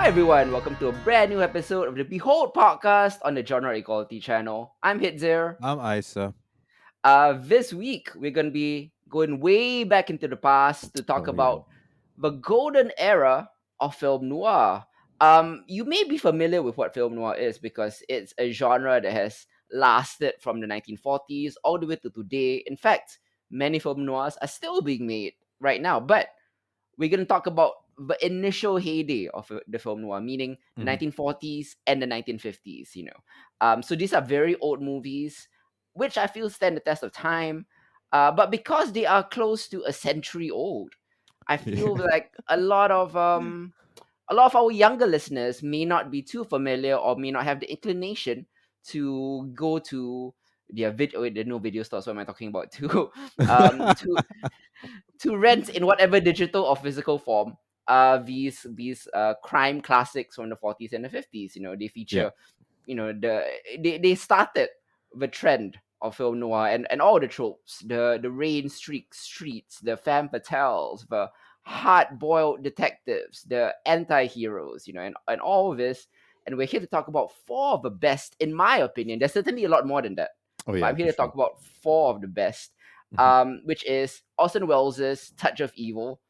Hi everyone, welcome to a brand new episode of the Behold podcast on the Genre Equality channel. I'm Hitzir. I'm Isa. This week we're gonna be going way back into the past to talk Oh yeah. about the golden era of film noir. You may be familiar with what film noir is because it's a genre that has lasted from the 1940s all the way to today. In fact, many film noirs are still being made right now, but we're going to talk about the initial heyday of the film noir, meaning the hmm 1940s and the 1950s. So these are very old movies, which I feel stand the test of time. But because they are close to a century old, I feel like a lot of our younger listeners may not be too familiar or may not have the inclination to go to their video. Wait, there are no video stores. What am I talking about? To um to to rent in whatever digital or physical form these crime classics from the 40s and the 50s. They yeah. feature, they started the trend of film noir and all the tropes, the rain streaked streets, the femme fatales, the hard-boiled detectives, the anti-heroes, and all of this. And we're here to talk about four of the best, in my opinion. There's certainly a lot more than that, Oh but yeah, I'm here for to talk sure. about four of the best, hmm which is Orson Welles' Touch of Evil,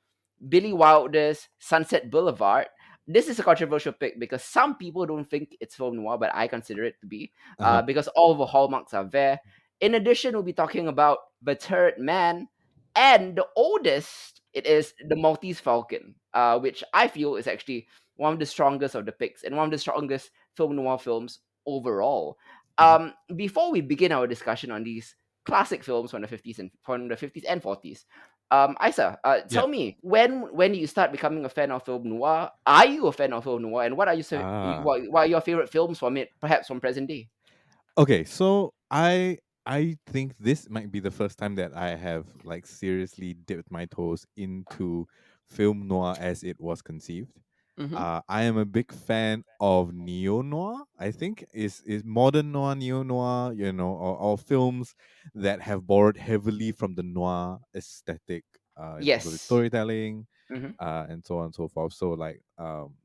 Billy Wilder's Sunset Boulevard. This is a controversial pick because some people don't think it's film noir, but I consider it to be, Uh-huh. because all the hallmarks are there. In addition, we'll be talking about The Third Man, and the oldest, it is The Maltese Falcon, which I feel is actually one of the strongest of the picks and one of the strongest film noir films overall. hmm Before we begin our discussion on these classic films from the 50s and 40s, Isa, Yeah. tell me, when did you start becoming a fan of film noir? Are you a fan of film noir, and what are Ah. what are your favorite films from it? Perhaps from present day. Okay, so I think this might be the first time that I have like seriously dipped my toes into film noir as it was conceived. Mm-hmm. I am a big fan of neo noir. I think is modern noir, neo noir, or films that have borrowed heavily from the noir aesthetic in terms of the Yes. storytelling, Mm-hmm. and so on and so forth. So like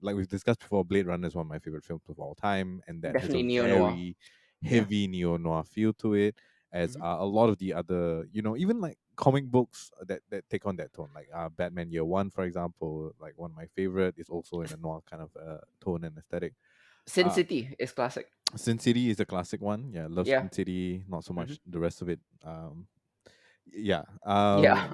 we've discussed before, Blade Runner is one of my favorite films of all time, and that has a Definitely neo noir. very Yeah. heavy neo noir feel to it. As Mm-hmm. a lot of the other, even like comic books that take on that tone, like Batman Year One, for example, like one of my favorite is also in a noir kind of tone and aesthetic. Sin Uh, City is classic. Sin City is a classic one. Yeah, love Yeah. Sin City. Not so Mm-hmm. much the rest of it. Yeah. Yeah.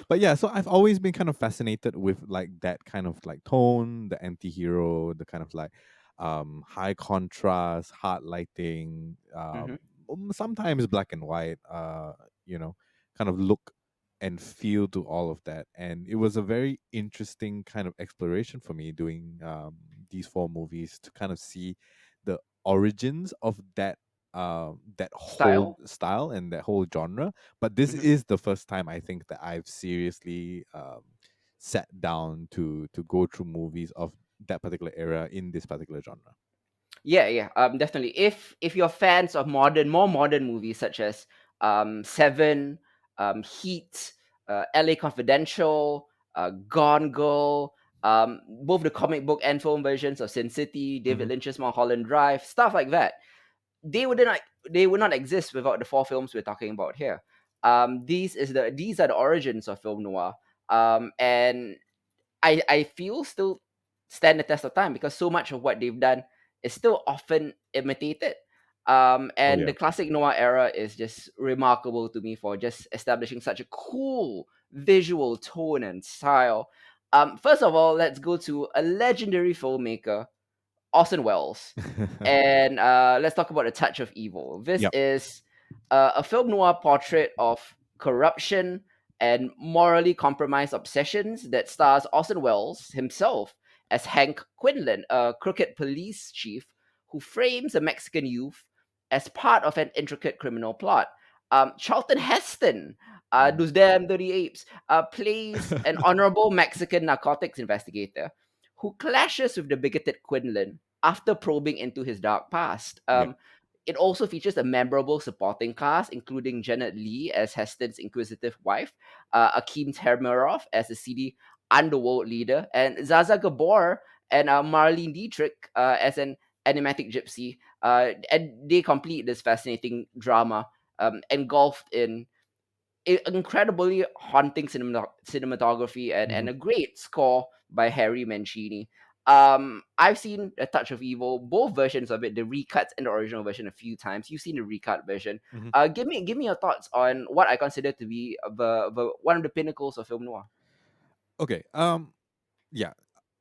But yeah, so I've always been kind of fascinated with like that kind of like tone, the anti-hero, the kind of like high contrast, hard lighting, Mm-hmm. sometimes black and white, you know, kind of look and feel to all of that. And it was a very interesting kind of exploration for me doing these four movies to kind of see the origins of that whole Style. style and that whole genre. But this Mm-hmm. is the first time I think that I've seriously sat down to go through movies of that particular era in this particular genre. Yeah, yeah, definitely. If you're fans of more modern movies such as Seven, Heat, LA Confidential, Gone Girl, both the comic book and film versions of Sin City, David hmm Lynch's Mulholland Drive, stuff like that, they would not they would not exist without the four films we're talking about here. These are the origins of film noir, and I feel still stand the test of time because so much of what they've done is still often imitated. Oh And yeah. the classic noir era is just remarkable to me for just establishing such a cool visual tone and style. First of all, let's go to a legendary filmmaker, Orson Welles, and let's talk about A Touch of Evil. This Yep. is a film noir portrait of corruption and morally compromised obsessions that stars Orson Welles himself as Hank Quinlan, a crooked police chief who frames a Mexican youth as part of an intricate criminal plot. Charlton Heston, Mm. those damn dirty apes, plays an honorable Mexican narcotics investigator who clashes with the bigoted Quinlan after probing into his dark past. Yep. It also features a memorable supporting cast, including Janet Leigh as Heston's inquisitive wife, Akeem Termerov as the seedy underworld leader, and Zaza Gabor and Marlene Dietrich as an enigmatic gypsy, and they complete this fascinating drama, engulfed in incredibly haunting cinematography and Hmm. a great score by Harry Mancini. I've seen A Touch of Evil, both versions of it, the recuts and the original version, a few times. You've seen the recut version. Hmm. Give me your thoughts on what I consider to be the one of the pinnacles of film noir. Okay. Yeah.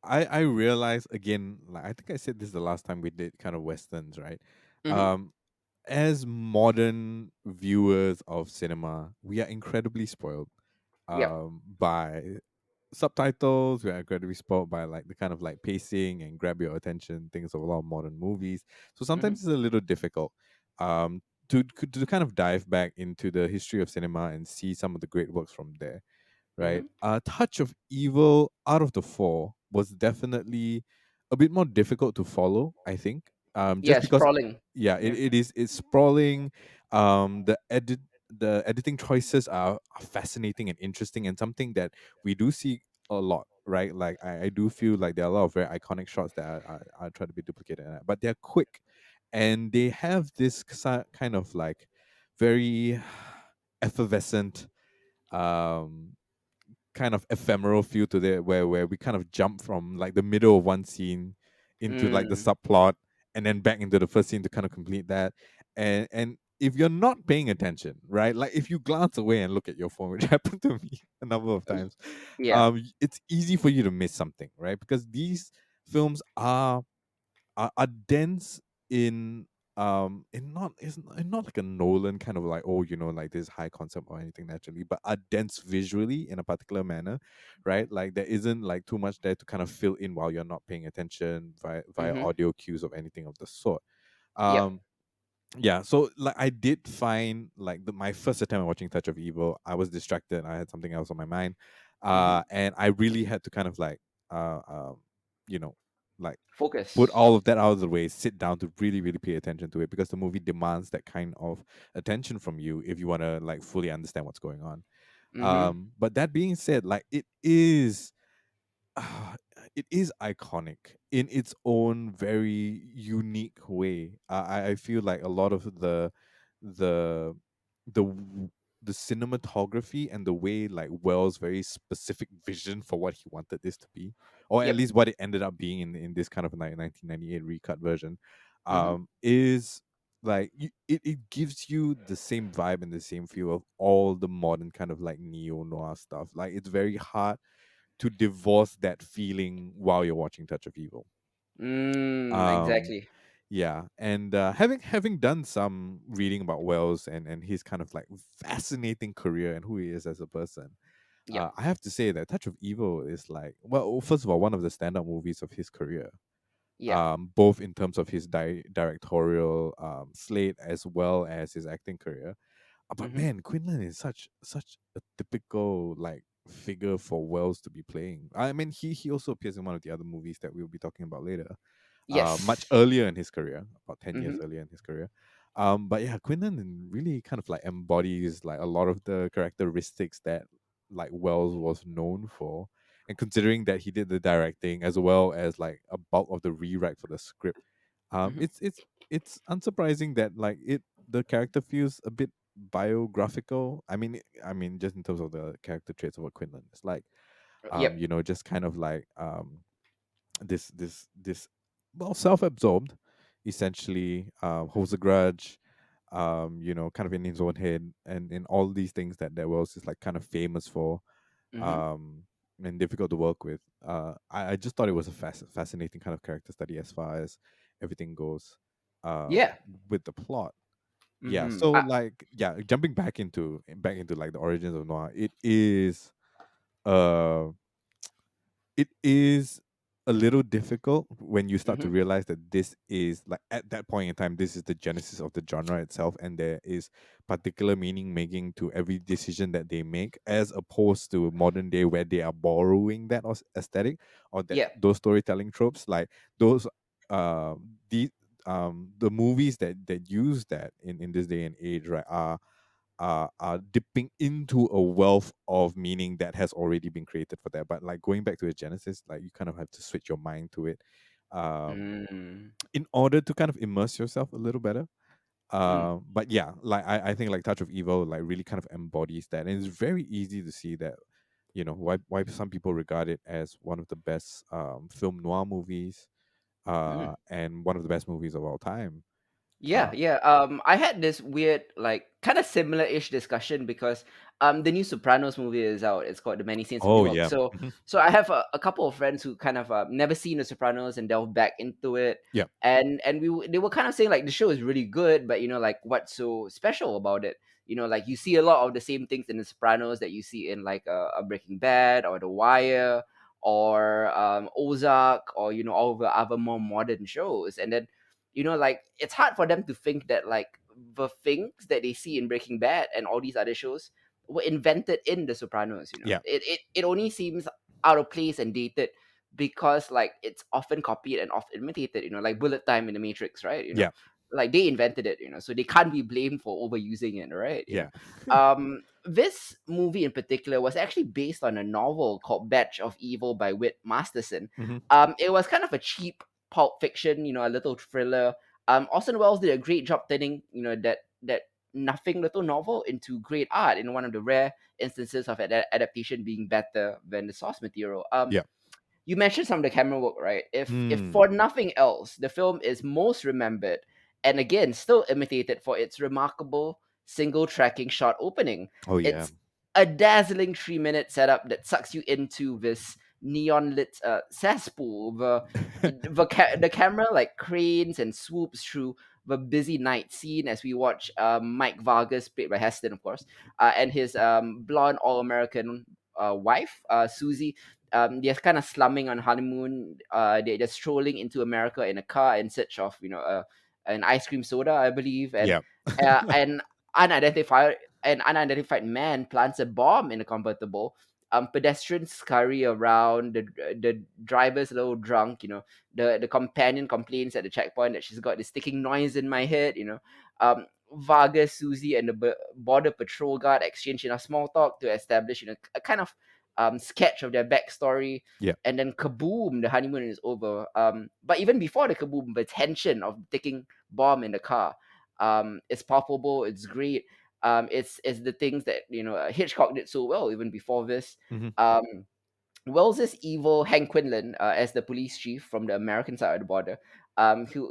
I realize again, like I think I said this the last time we did kind of westerns, right? Mm-hmm. Um, as modern viewers of cinema, we are incredibly spoiled Yep. by subtitles. We are incredibly spoiled by like the kind of like pacing and grab your attention things of a lot of modern movies. So Mm-hmm. sometimes it's a little difficult um, to kind of dive back into the history of cinema and see some of the great works from there, right? Mm-hmm. A Touch of Evil out of the four was definitely a bit more difficult to follow, I think. Just Yeah, because, sprawling. yeah, Yeah. it's sprawling. The editing choices are fascinating and interesting, and something that we do see a lot, right? Like I do feel like there are a lot of very iconic shots that are try to be duplicated, but they're quick, and they have this kind of like very effervescent um kind of ephemeral feel to it where we kind of jump from like the middle of one scene into like the Mm. subplot and then back into the first scene to kind of complete that. And if you're not paying attention, right? Like if you glance away and look at your phone, which happened to me a number of Y- times, Yeah. it's easy for you to miss something, right? Because these films are dense in not in not like a Nolan kind of like, oh, like this high concept or anything naturally, but are dense visually in a particular manner, right? Like there isn't like too much there to kind of fill in while you're not paying attention via Mm-hmm. audio cues of anything of the sort. Yep. um yeah, so like I did find like my first attempt at watching Touch of Evil, I was distracted, I had something else on my mind, Mm-hmm. and I really had to kind of like uh um you know like put Focus. all of that out of the way, sit down to really, really pay attention to it, because the movie demands that kind of attention from you if you want to like fully understand what's going on. Mm-hmm. But that being said, like uh, it is iconic in its own very unique way. I feel like a lot of the the w- the cinematography and the way like Wells' very specific vision for what he wanted this to be, or at Yep. least what it ended up being in this kind of like 1998 recut version, Mm-hmm. is like it gives you the same vibe and the same feel of all the modern kind of like neo noir stuff. Like it's very hard to divorce that feeling while you're watching Touch of Evil. Um, Exactly. yeah, and having done some reading about Wells and his kind of like fascinating career and who he is as a person, Yep. I have to say that Touch of Evil is like, well, first of all, one of the standout movies of his career. Yep. Both in terms of his directorial slate as well as his acting career. But Mm-hmm. man, Quinlan is such a typical like figure for Wells to be playing. I mean, he also appears in one of the other movies that we'll be talking about later. Much Yes. earlier in his career, about 10 years Mm-hmm. earlier in his career. But yeah, Quinlan really kind of like embodies like a lot of the characteristics that like Wells was known for. And considering that he did the directing as well as like a bulk of the rewrite for the script, um, Mm-hmm. it's it's it's unsurprising that like the character feels a bit biographical. I mean, just in terms of the character traits of what Quinlan is like. Yep. Just kind of like this well, self-absorbed, essentially, holds a grudge, kind of in his own head, and in all these things that Wells is like kind of famous for, Mm-hmm. um, and difficult to work with. I just thought it was a fascinating kind of character study as far as everything goes, um, Yeah. with the plot. Yeah, Mm-hmm. so like yeah, jumping back into like the origins of Noir, uh it is a little difficult when you start to Mm-hmm. realize that this is like at that point in time, this is the genesis of the genre itself, and there is particular meaning making to every decision that they make, as opposed to modern day where they are borrowing that aesthetic or that Yeah. those storytelling tropes, like those uh the movies that use that in this day and age, right, are are dipping into a wealth of meaning that has already been created for that. But like going back to the genesis, like you kind of have to switch your mind to it, um, Mm. in order to kind of immerse yourself a little better. Mm. But yeah, like I think like Touch of Evil like really kind of embodies that, and it's very easy to see that, why some people regard it as one of the best film noir movies, Mm. and one of the best movies of all time. Yeah, Uh, yeah. I had this weird, like, kind of similar-ish discussion because the new Sopranos movie is out. It's called The Many Saints of oh Newark. yeah, So, mhm, so I have a couple of friends who kind of never seen The Sopranos and delved back into it, yeah, and they were kind of saying like the show is really good, but like what's so special about it? Like you see a lot of the same things in The Sopranos that you see in like a Breaking Bad or The Wire or Ozark or all of the other more modern shows, and then like it's hard for them to think that like the things that they see in Breaking Bad and all these other shows were invented in The Sopranos. yeah, It only seems out of place and dated because like it's often copied and often imitated. Like bullet time in the Matrix, right? yeah, Like they invented it. So they can't be blamed for overusing it, right? yeah, This movie in particular was actually based on a novel called Batch of Evil by Whit Masterson. hmm, It was kind of a cheap pulp fiction, a little thriller. Orson Welles did a great job turning, that nothing little novel into great art in one of the rare instances of adaptation being better than the source material. yeah, You mentioned some of the camera work, right? If mm. for nothing else, the film is most remembered and again still imitated for its remarkable single tracking shot opening. Oh yeah, It's a dazzling 3-minute setup that sucks you into this neon lit cesspool. The camera like cranes and swoops through the busy night scene as we watch Mike Vargas, played by Heston, of course, and his blonde all American wife, Susie. They're kind of slumming on honeymoon. They're just strolling into America in a car in search of an ice cream soda, I believe, and yeah, an unidentified unidentified man plants a bomb in a convertible. Pedestrians scurry around. The driver's a little drunk. The companion complains at the checkpoint that she's got this sticking noise in my head. Vargas, Susie, and the border patrol guard exchange small talk to establish a kind of sketch of their backstory, yeah, and then kaboom, the honeymoon is over. But even before the kaboom, the tension of ticking bomb in the car, it's palpable. It's great. It's the things that Hitchcock did so well even before this. hmm, Um, Wells's evil Hank Quinlan, as the police chief from the American side of the border,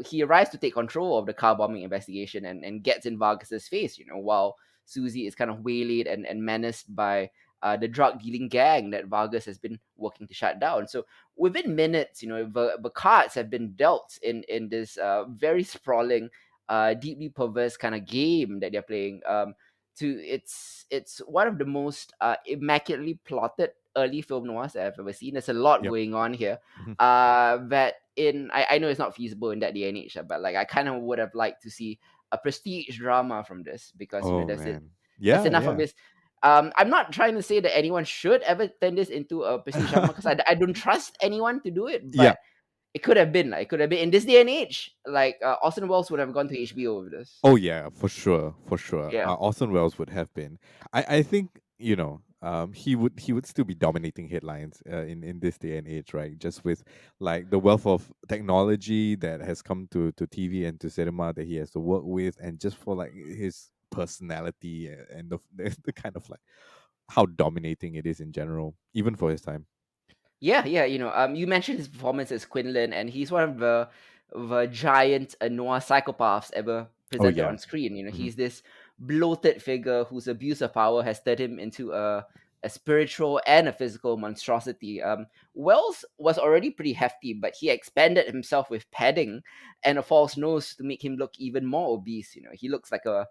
he arrives to take control of the car bombing investigation and gets in Vargas's face, while Susie is kind of waylaid and menaced by the drug dealing gang that Vargas has been working to shut down. So within minutes, the cards have been dealt in this very sprawling, deeply perverse kind of game that they're playing. It's one of the most immaculately plotted early film noirs that I've ever seen. There's a lot yep, going on here. hmm. That I know it's not feasible in that day and age, but like I kind of would have liked to see a prestige drama from this because Oh there's man, there's yeah, enough of yeah, this. I'm not trying to say that anyone should ever turn this into a prestige drama because I don't trust anyone to do it, yeah. but it could have been. Like, it could have been in this day and age. Like Austin Wells would have gone to HBO with this. Oh yeah, for sure, for sure. Yeah. Orson Welles would have been. I think he would still be dominating headlines in this day and age, right? Just with like the wealth of technology that has come to TV and to cinema that he has to work with, and just for like his personality and the kind of like how dominating it is in general, even for his time. Yeah, yeah, you mentioned his performance as Quinlan, and he's one of the giant noir psychopaths ever Oh presented yeah. on screen. Hmm. He's this bloated figure whose abuse of power has turned him into a spiritual and a physical monstrosity. Wells was already pretty hefty, but he expanded himself with padding and a false nose to make him look even more obese. He looks like a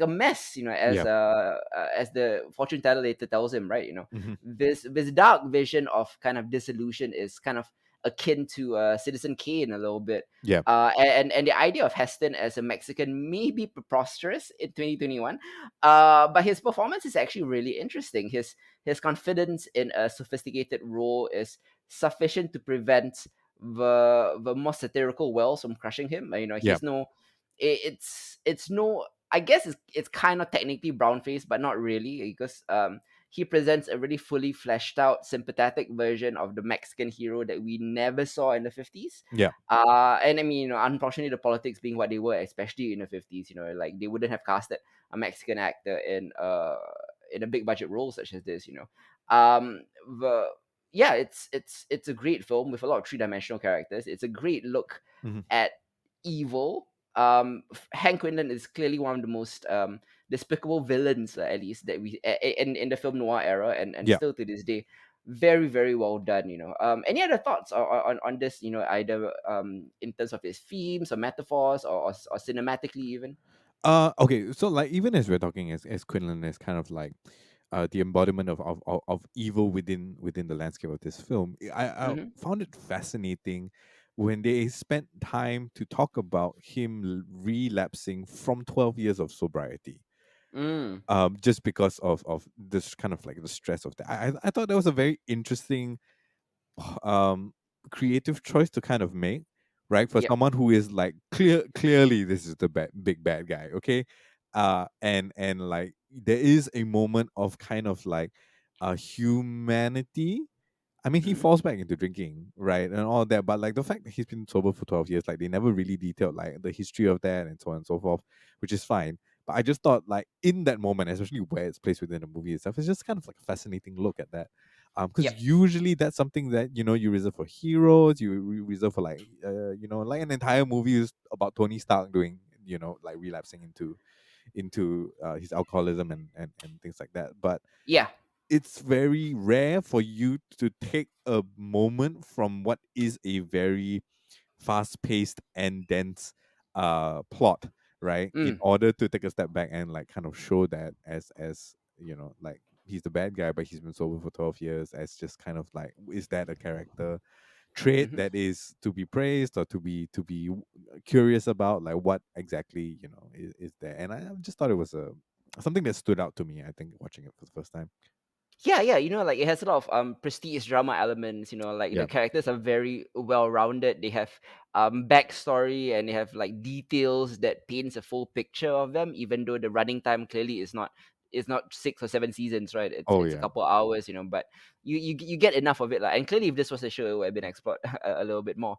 mess. Yeah. As the fortune teller later tells him, right? Hmm. This dark vision of kind of disillusion is kind of akin to Citizen Kane a little bit. Yeah. And the idea of Heston as a Mexican may be preposterous in 2021, but his performance is actually really interesting. His confidence in a sophisticated role is sufficient to prevent the more satirical Wells from crushing him. Yeah. He's no, it's no. I guess it's kind of technically brown face, but not really, because he presents a really fully fleshed out, sympathetic version of the Mexican hero that we never saw in the 50s. Yeah. And I mean, unfortunately, the politics being what they were, especially in the 50s, like they wouldn't have casted a Mexican actor in a big budget role such as this. The Yeah, it's a great film with a lot of three dimensional characters. It's a great look Hmm. at evil. Hank Quinlan is clearly one of the most despicable villains, at least that in the film noir era, and Yeah. still to this day, very very well done. Any other thoughts on this? Either in terms of its themes or metaphors, or cinematically even. Okay, so like even as we're talking as Quinlan is kind of like the embodiment of evil within the landscape of this film. I Mm-hmm. found it fascinating when they spent time to talk about him relapsing from 12 years of sobriety. Mm. Just because of this kind of like the stress of that. I thought that was a very interesting um creative choice to kind of make, right? For Yep. someone who is like clearly this is the big bad guy, okay? And like there is a moment of kind of like humanity. I mean, he Mm-hmm. falls back into drinking, right, and all that. But like the fact that he's been sober for 12 years, like they never really detailed like the history of that and so on and so forth, which is fine. But I just thought, like in that moment, especially where it's placed within the movie itself, it's just kind of like a fascinating look at that. Because Yep. usually that's something that you reserve for heroes, you reserve for like like an entire movie is about Tony Stark doing like relapsing into his alcoholism and things like that. But Yeah. it's very rare for you to take a moment from what is a very fast-paced and dense plot, right, in Mm. order to take a step back and like kind of show that as like he's the bad guy but he's been sober for 12 years, as just kind of like, is that a character trait Mm-hmm. that is to be praised or to be curious about, like what exactly is there. And I just thought it was a something that stood out to me, I think, watching it for the first time. Yeah, yeah, like it has a lot of prestige drama elements. Like the Yeah. characters are very well rounded. They have backstory, and they have like details that paints a full picture of them. Even though the running time clearly is not 6 or 7 seasons, right? It's Oh it's a yeah. couple hours, but you get enough of it, like. And clearly, if this was a show, it would have been explored a little bit more.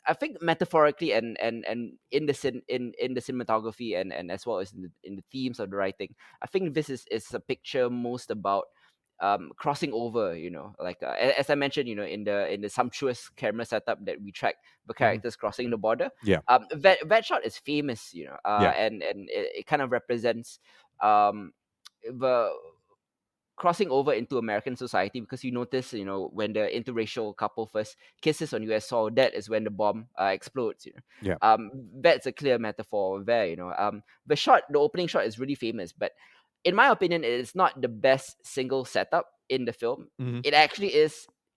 I think metaphorically, and in the cinematography, and as well as in the themes of the writing, I think this is a picture most about crossing over, like as I mentioned, in the sumptuous camera setup that we track the Hmm. characters crossing the border. Yeah. That shot is famous, Yeah. and it kind of represents um the crossing over into American society, because you notice, when the interracial couple first kisses on US soil, that is when the bomb explodes. Yeah. That's a clear metaphor there. The opening shot is really famous, but in my opinion, it is not the best single setup in the film. Hmm. It actually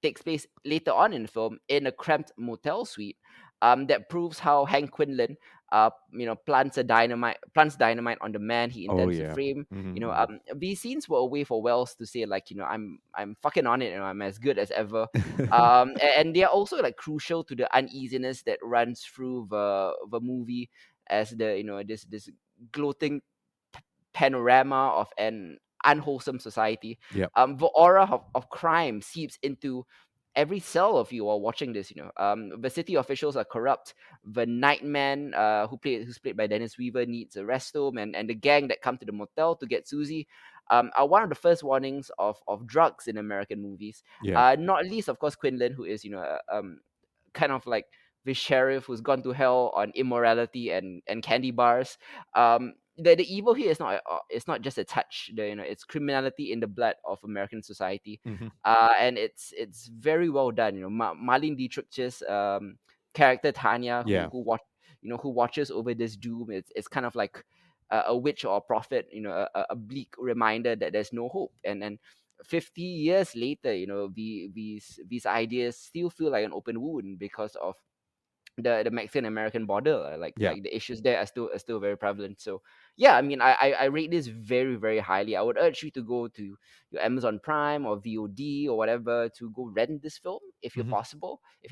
takes place later on in the film in a cramped motel suite. That proves how Hank Quinlan, plants dynamite on the man he Oh intends to yeah. frame. Hmm. These scenes were a way for Wells to say, like, I'm fucking on it, I'm as good as ever. And they are also like crucial to the uneasiness that runs through the movie, as this gloating panorama of an unwholesome society. Yeah. The aura of crime seeps into every cell of you while watching this. The city officials are corrupt. The nightman, who's played by Dennis Weaver, needs a rest home, and the gang that come to the motel to get Susie are one of the first warnings of drugs in American movies. Yeah. Not least, of course, Quinlan, who is kind of like the sheriff who's gone to hell on immorality and candy bars. The evil here is not just a touch. It's criminality in the blood of American society. Hmm. And it's very well done. Marlene Dietrich's character Tanya, who Yeah. who watches over this doom. It's kind of like a witch or a prophet. A bleak reminder that there's no hope. And 50 years later, these ideas still feel like an open wound because of the Mexican American border. Yeah. Like the issues there are still very prevalent. So yeah, I mean, I rate this very very highly. I would urge you to go to your Amazon Prime or VOD or whatever to go rent this film Hmm. if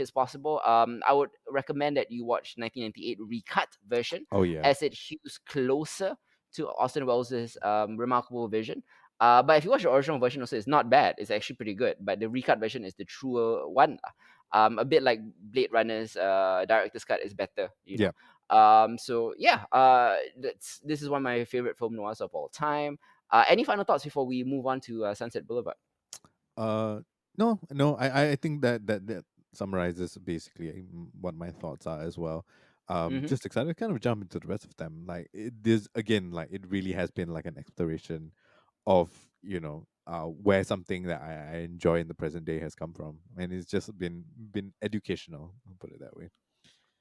it's possible. I would recommend that you watch 1998 recut version, Oh yeah. as it hews closer to Austin Welles's remarkable vision. But if you watch the original version, also it's not bad. It's actually pretty good. But the recut version is the truer one. A bit like Blade Runner's director's cut is better, you Yeah. know. So yeah, this is one of my favorite film noirs of all time. Any final thoughts before we move on to Sunset Boulevard? Uh, no, no. I think that summarizes basically what my thoughts are as well. Hmm. Just excited to kind of jump into the rest of them. Like this again, like it really has been like an exploration of where something that I enjoy in the present day has come from, and it's just been educational. I'll put it that way.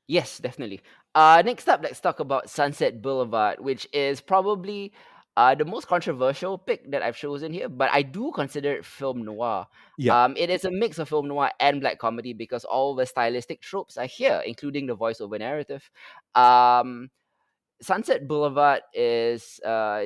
Yes, definitely. Next up, let's talk about Sunset Boulevard, which is probably the most controversial pick that I've chosen here, but I do consider it film noir. Yeah. It is a mix of film noir and black comedy because all the stylistic tropes are here, including the voiceover narrative. Um, Sunset Boulevard is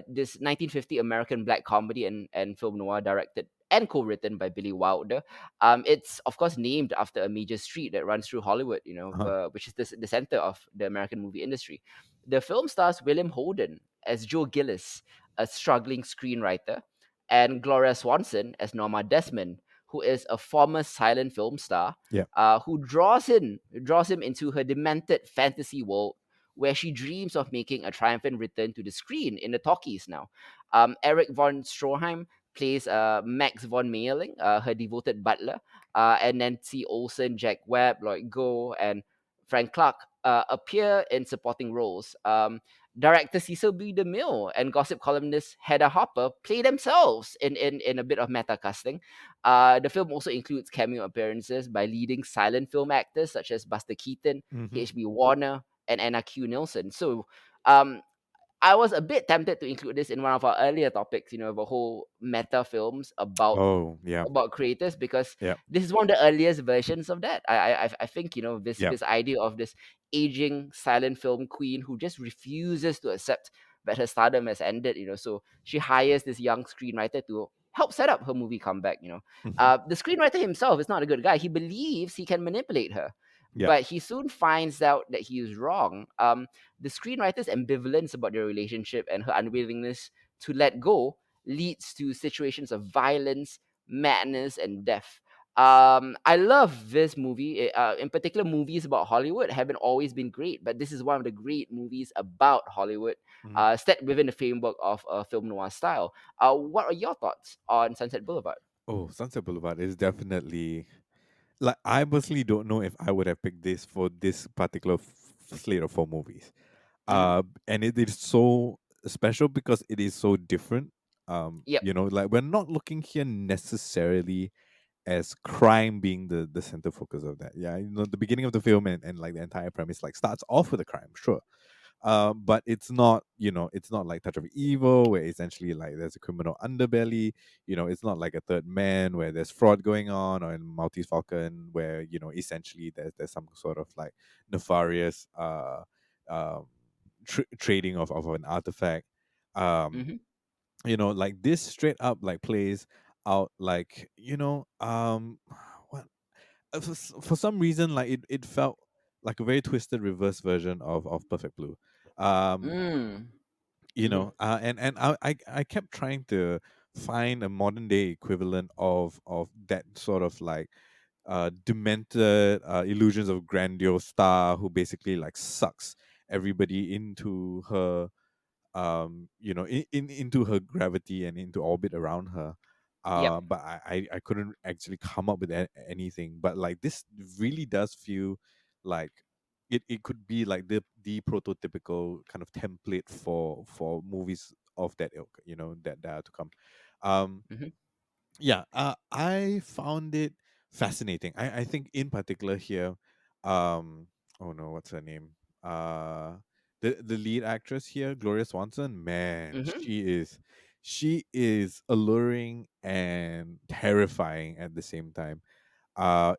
this 1950 American black comedy and film noir directed and co-written by Billy Wilder. It's of course named after a major street that runs through Hollywood, Uh-huh. which is the center of the American movie industry. The film stars William Holden as Joe Gillis, a struggling screenwriter, and Gloria Swanson as Norma Desmond, who is a former silent film star, Yeah. who draws him into her demented fantasy world where she dreams of making a triumphant return to the screen in the talkies now. Eric von Stroheim plays Max von Mayerling, her devoted butler, and Nancy Olsen, Jack Webb, Lloyd Goh, and Frank Clark appear in supporting roles. Director Cecil B. DeMille and gossip columnist Hedda Hopper play themselves in a bit of meta casting. The film also includes cameo appearances by leading silent film actors such as Buster Keaton, Hmm. H.B. Warner, and Anna Q. Nilsson. So um, I was a bit tempted to include this in one of our earlier topics, the whole meta films Oh yeah. about creators, because Yeah. this is one of the earliest versions of that. I think Yeah. this idea of this aging silent film queen who just refuses to accept that her stardom has ended. So she hires this young screenwriter to help set up her movie comeback. Hmm. The screenwriter himself is not a good guy. He believes he can manipulate her, Yeah. but he soon finds out that he is wrong. The screenwriter's ambivalence about their relationship and her unwillingness to let go leads to situations of violence, madness, and death. I love this movie. In particular, movies about Hollywood haven't always been great, but this is one of the great movies about Hollywood, Hmm. set within the framework of a film noir style. What are your thoughts on Sunset Boulevard? Oh, Sunset Boulevard is definitely like I personally don't know if I would have picked this for this particular slate of four movies. Hmm. And it is so special because it is so different. Yep. Like we're not looking here necessarily as crime being the center focus of that. Yeah, the beginning of the film and like the entire premise like starts off with a crime, sure. But it's not like Touch of Evil, where essentially like there's a criminal underbelly. It's not like a Third Man, where there's fraud going on, or in Maltese Falcon, where essentially there's some sort of like nefarious um, trading of an artifact. Um, Hmm. like this straight up like plays out like what for some reason like it felt like a very twisted reverse version of Perfect Blue. um Mm. Hmm. and I kept trying to find a modern day equivalent of that sort of like demented illusions of grandeur star who basically like sucks everybody into her into her gravity and into orbit around her. Yep. But I couldn't actually come up with anything. But like this really does feel like it could be like the prototypical kind of template for movies of that ilk, that are to come. Um, Hmm. yeah, I found it fascinating. I think in particular here, um, oh no, what's her name? Uh, the lead actress here, Gloria Swanson. Man, Hmm. she is alluring and terrifying at the same time.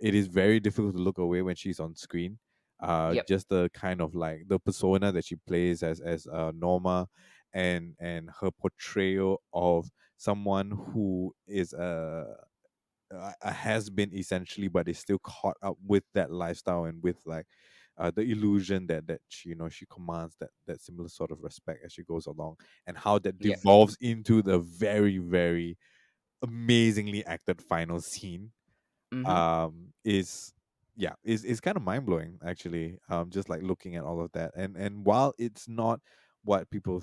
It is very difficult to look away when she's on screen. Yep. Just the kind of like the persona that she plays as Norma, and her portrayal of someone who is a has been essentially, but is still caught up with that lifestyle and with like the illusion that she, she commands that similar sort of respect as she goes along, and how that Yep. devolves into the very, very amazingly acted final scene, Mm-hmm. is, yeah, is kind of mind-blowing actually, just like looking at all of that. And while it's not what people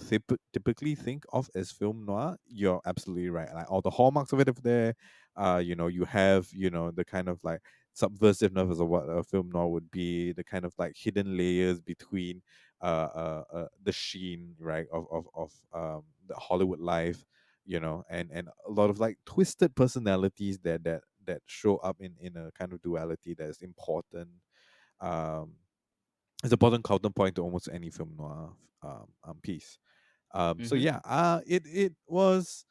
typically think of as film noir, you're absolutely right, like all the hallmarks of it are there. You have, the kind of like subversiveness of what a film noir would be, the kind of like hidden layers between the sheen, right, of the Hollywood life, and a lot of like twisted personalities that show up in a kind of duality that is important. Um, it's an important counterpoint to almost any film noir piece. So Mm-hmm. yeah, it was.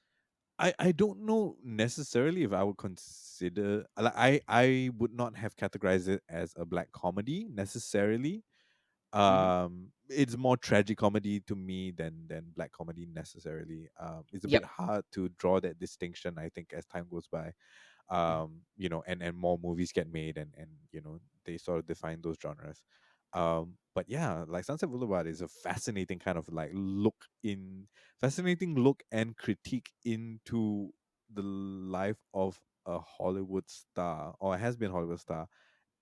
I don't know necessarily if I would consider, like, I would not have categorized it as a black comedy necessarily. Mm-hmm. It's more tragic comedy to me than black comedy necessarily. It's a bit Yep. hard to draw that distinction, I think, as time goes by. And more movies get made, and they sort of define those genres. But yeah, like Sunset Boulevard is a fascinating kind of like fascinating look and critique into the life of a Hollywood star, or has been Hollywood star,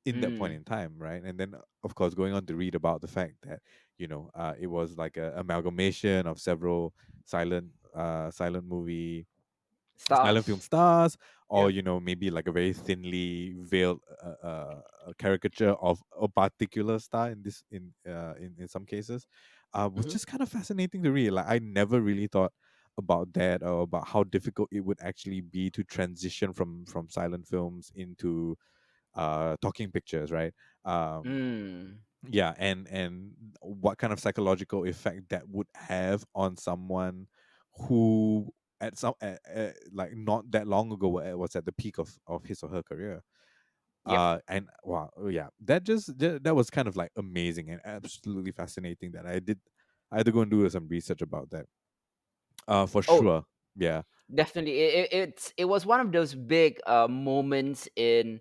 in that point Mm. in time, right? And then, of course, going on to read about the fact that it was like a amalgamation of several silent movie silent film Stars. stars, or Yep. maybe like a very thinly veiled caricature of a particular star in this in some cases, was Mm-hmm. just kind of fascinating to read. Like, I never really thought about that, or about how difficult it would actually be to transition from silent films into talking pictures, right? um Mm. yeah, and what kind of psychological effect that would have on someone who like not that long ago was at the peak of his or her career. Yep. And wow, yeah, that was kind of like amazing and absolutely fascinating, that I had to go and do some research about that, for Oh, sure. Yeah. definitely, it was one of those big moments in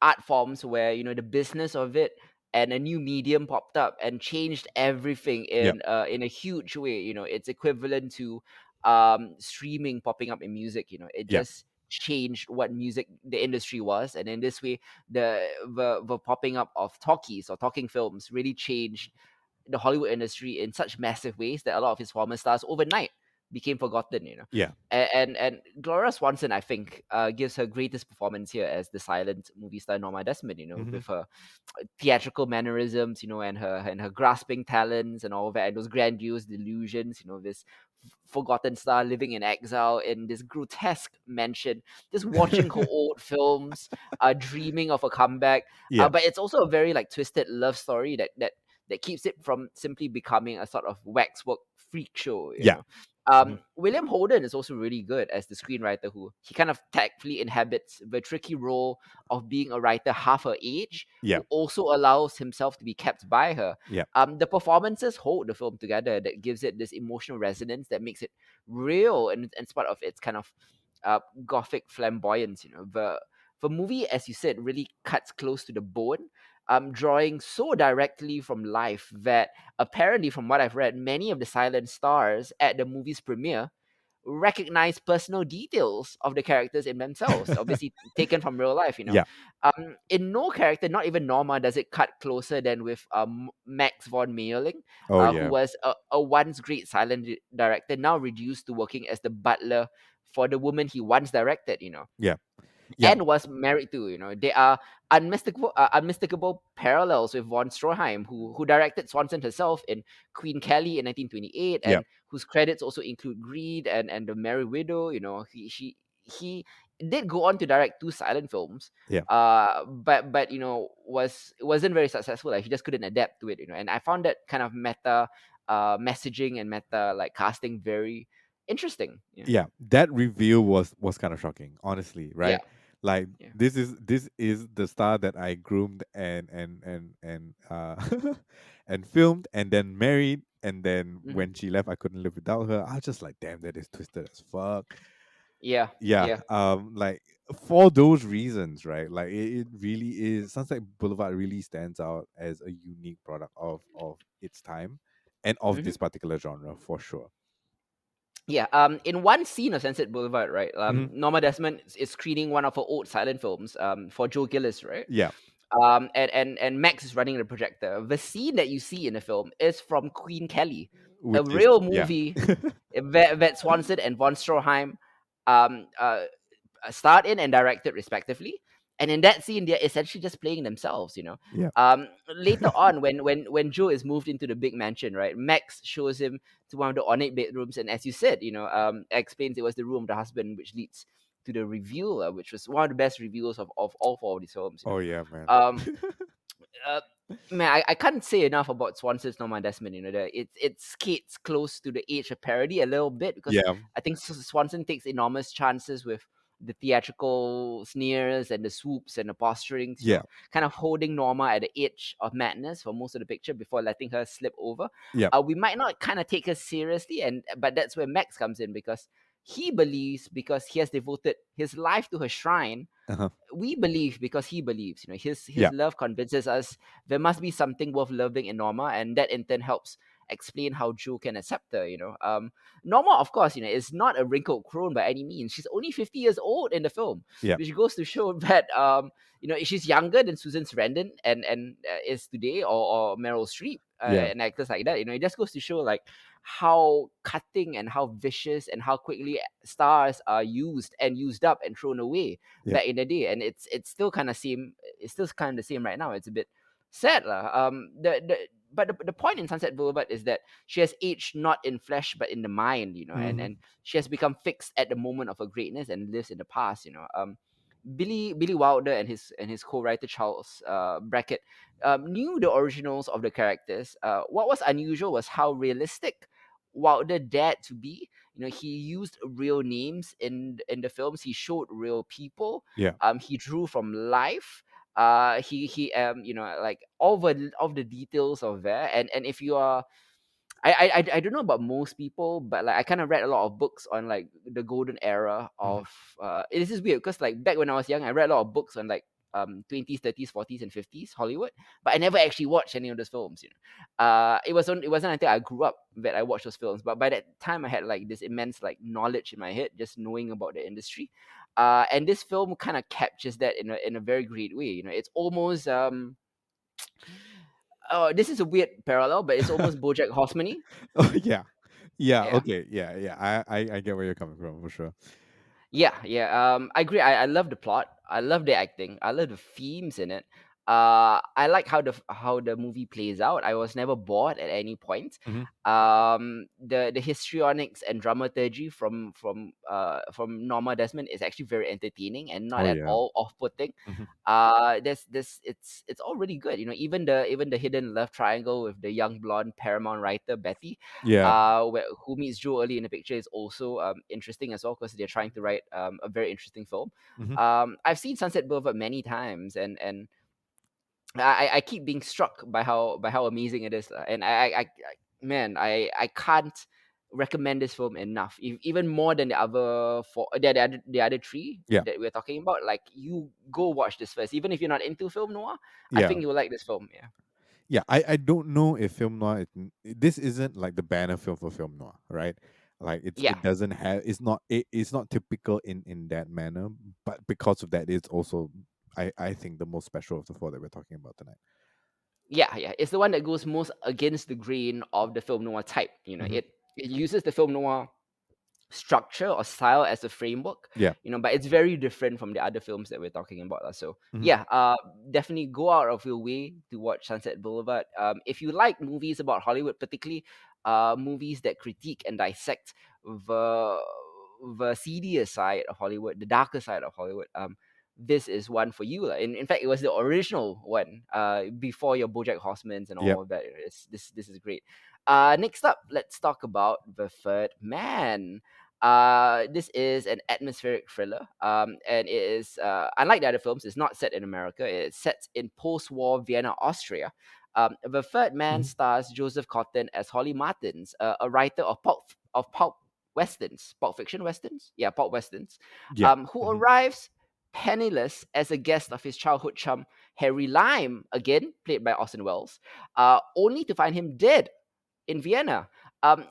art forms where the business of it and a new medium popped up and changed everything Yeah. in a huge way. It's equivalent to streaming popping up in music. It Yeah. just changed what music the industry was, and in this way, the popping up of talkies or talking films really changed the Hollywood industry in such massive ways that a lot of his former stars overnight became forgotten. Yeah. And Gloria Swanson, I think, gives her greatest performance here as the silent movie star Norma Desmond. Hmm. With her theatrical mannerisms, and her grasping talents and all of that, and those grandiose delusions. This forgotten star living in exile in this grotesque mansion, just watching her old films, dreaming of a comeback. Yeah. But it's also a very like twisted love story that keeps it from simply becoming a sort of waxwork freak show. Yeah. Hmm. William Holden is also really good as the screenwriter, who he kind of tactfully inhabits the tricky role of being a writer half her age, Yeah. who also allows himself to be kept by her. Yeah. The performances hold the film together, that gives it this emotional resonance that makes it real and in spite of its kind of gothic flamboyance. The movie, as you said, really cuts close to the bone, drawing so directly from life that apparently, from what I've read, many of the silent stars at the movie's premiere recognize personal details of the characters in themselves, obviously taken from real life. Yeah. In no character, not even Norma, does it cut closer than with Max von Mayerling, Oh who yeah. was a once great silent director, now reduced to working as the butler for the woman he once directed. Yeah. Yeah. And was married to. There are unmistakable parallels with von Stroheim, who directed Swanson herself in Queen Kelly in 1928, Yeah. and whose credits also include Greed and The Merry Widow. He did go on to direct two silent films, Yeah. but wasn't very successful. Like, he just couldn't adapt to it. And I found that kind of meta messaging and meta like casting very interesting. Yeah, that reveal was kind of shocking, honestly, Yeah. right? Like Yeah. this is the star that I groomed and and filmed and then married, and then Hmm. when she left I couldn't live without her. I was just like, damn, that is twisted as fuck. Yeah. Yeah, Yeah. like for those reasons, right? Like it really is, Sunset Boulevard really stands out as a unique product of its time and of Hmm. this particular genre for sure. Yeah. In one scene of Sunset Boulevard, right? Hmm. Norma Desmond is screening one of her old silent films. For Joe Gillis, right? Yeah. And Max is running the projector. The scene that you see in the film is from Queen Kelly, a Which is real yeah. movie. Vet Swanson and von Stroheim um, uh, starred in and directed respectively. And in that scene, they're essentially just playing themselves. Yeah. Later on, when Joe is moved into the big mansion, right? Max shows him to one of the ornate bedrooms, and as you said, explains it was the room of the husband, which leads to the reveal, which was one of the best reveals of all four of these films. Oh yeah, man. Um, uh, Man, I can't say enough about Swanson's Norman Desmond. It skates close to the age of parody a little bit because Yeah. I think Swanson takes enormous chances with the theatrical sneers and the swoops and the posturings. Yeah. Kind of holding Norma at the edge of madness for most of the picture before letting her slip over. Yeah. We might not kind of take her seriously, but that's where Max comes in because he believes because he has devoted his life to her shrine. Uh-huh. We believe because he believes. His Yeah. love convinces us there must be something worth loving in Norma, and that in turn helps explain how Joe can accept her. Norma, of course, is not a wrinkled crone by any means. She's only 50 years old in the film, Yeah. which goes to show that she's younger than Susan Sarandon and is today, or Meryl Streep, Yeah. and actors like that. It just goes to show like how cutting and how vicious and how quickly stars are used and used up and thrown away Yeah. back in the day, and it's still kind of same. It's still kind of the same right now. It's a bit sad, lah. The point in Sunset Boulevard is that she has aged not in flesh but in the mind, Hmm. and she has become fixed at the moment of her greatness and lives in the past. Billy Wilder and his co-writer Charles Brackett knew the originals of the characters. What was unusual was how realistic Wilder dared to be. He used real names in the films. He showed real people. Yeah. He drew from life. He like all the details of that. And if you are I don't know about most people, but like I kind of read a lot of books on like the golden era Hmm. of this is weird because like back when I was young, I read a lot of books on like 20s, 30s, 40s, and 50s Hollywood, but I never actually watched any of those films. It wasn't until I grew up that I watched those films. But by that time, I had like this immense like knowledge in my head, just knowing about the industry. And this film kind of captures that in a very great way. It's almost oh, this is a weird parallel, but it's almost BoJack Horseman. Oh yeah. Yeah. Yeah. Okay. Yeah. Yeah. I get where you're coming from for sure. Yeah, yeah. I agree. I love the plot. I love the acting. I love the themes in it. I like how the movie plays out. I was never bored at any point. Hmm. The histrionics and dramaturgy from Norma Desmond is actually very entertaining and not Oh at yeah. all off-putting. Hmm. This it's all really good. Even the hidden love triangle with the young blonde Paramount writer Betty, Yeah. who meets Joe early in the picture is also interesting as well because they're trying to write a very interesting film. Hmm. I've seen Sunset Boulevard many times, and I keep being struck by how amazing it is, and man, I can't recommend this film enough. Even more than the other four, the other three Yeah. that we're talking about. Like you go watch this first, even if you're not into film noir. I Yeah. think you'll like this film. Yeah, Yeah, I don't know if film noir this isn't like the banner film for film noir, right? Like yeah. it doesn't have it's not typical in that manner, but because of that it's also I think the most special of the four that we're talking about tonight. Yeah, yeah. It's the one that goes most against the grain of the film noir type. Hmm. It uses the film noir structure or style as a framework, Yeah. but it's very different from the other films that we're talking about. So Hmm. yeah, definitely go out of your way to watch Sunset Boulevard. If you like movies about Hollywood, particularly movies that critique and dissect the the seedier side of Hollywood, the darker side of Hollywood, this is one for you, lah. In fact, it was the original one before your BoJack Horsemans and Yep. all of that. This is great. Next up, let's talk about The Third Man. This is an atmospheric thriller, and it is unlike the other films. It's not set in America. It's set in post-war Vienna, Austria. The third man Mhm. stars Joseph Cotton as Holly Martins, a writer of pulp westerns, pulp fiction westerns, yeah, pulp westerns, Yeah. who Mhm. arrives penniless as a guest of his childhood chum Harry Lime, again played by Orson Welles, only to find him dead in Vienna.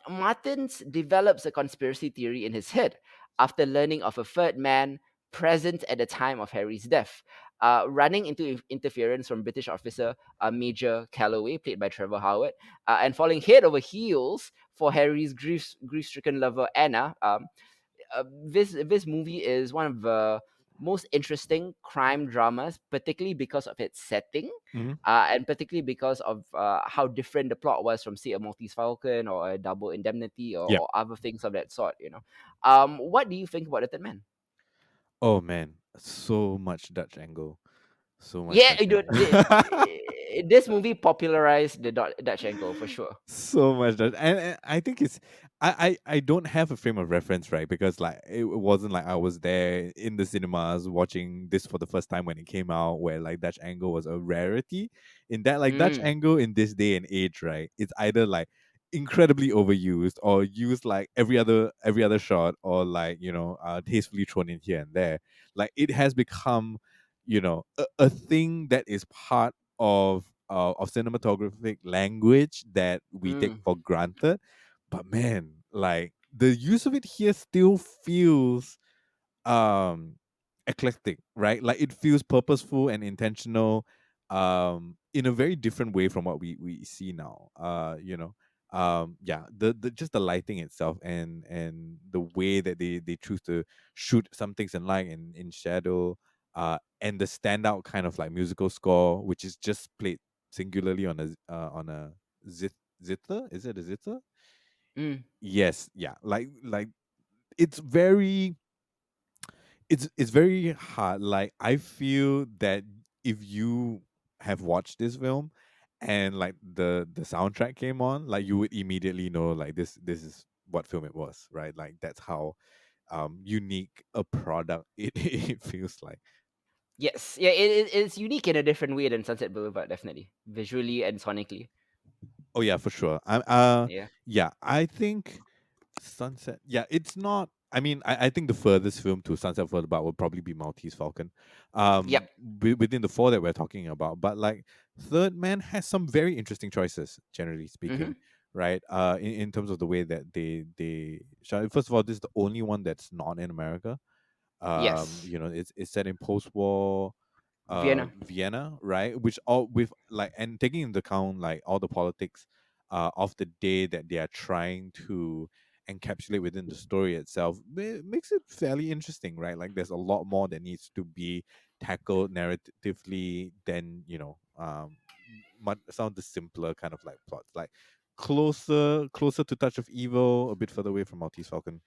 Martins develops a conspiracy theory in his head after learning of a third man present at the time of Harry's death, running into interference from British officer Major Calloway, played by Trevor Howard, and falling head over heels for Harry's grief-stricken lover Anna. This movie is one of the most interesting crime dramas, particularly because of its setting, Mhm. and particularly because of how different the plot was from, say, a Maltese Falcon or a Double Indemnity, Yeah. or other things of that sort. What do you think about the Third Man? Oh man, so much Dutch angle. So much Yeah, Dutch angle. this movie popularized the Dutch angle for sure. So much that, and I think it's I don't have a frame of reference, right? Because like it wasn't like I was there in the cinemas watching this for the first time when it came out, where like Dutch angle was a rarity. In that, like Dutch Mm, angle in this day and age, right, it's either like incredibly overused or used like every other shot, or like tastefully thrown in here and there. Like it has become a thing that is part of cinematographic language that we take mm, for granted. But man, like the use of it here still feels um eclectic, right? Like it feels purposeful and intentional, in a very different way from what we see now. Yeah, the just the lighting itself, and the way that they choose to shoot some things in light and in shadow, and the standout kind of like musical score, which is just played singularly on a zit zither. Is it a zither? mm. Yes, yeah. Like it's very it's very hard. Like I feel that if you have watched this film and like the soundtrack came on, like you would immediately know like this is what film it was, right? Like that's how unique a product it feels like. Yes, yeah, it's unique in a different way than Sunset Boulevard, definitely, visually and sonically. Oh yeah, for sure. Yeah. Yeah, I think Sunset. Yeah, it's not. I mean, I think the furthest film to Sunset Boulevard would probably be Maltese Falcon, Yep. within the four that we're talking about. But like Third Man has some very interesting choices, generally Mm-hmm. speaking, right? In terms of the way that they shot it. First of all, this is the only one that's not in America. Yes. It's set in post-war Vienna. Vienna, right? Which all with like and taking into account like all the politics of the day that they are trying to encapsulate within the story itself, makes it fairly interesting, right? Like there's a lot more that needs to be tackled narratively than some of the simpler kind of like plots, like closer to Touch of Evil, a bit further away from Maltese Falcon.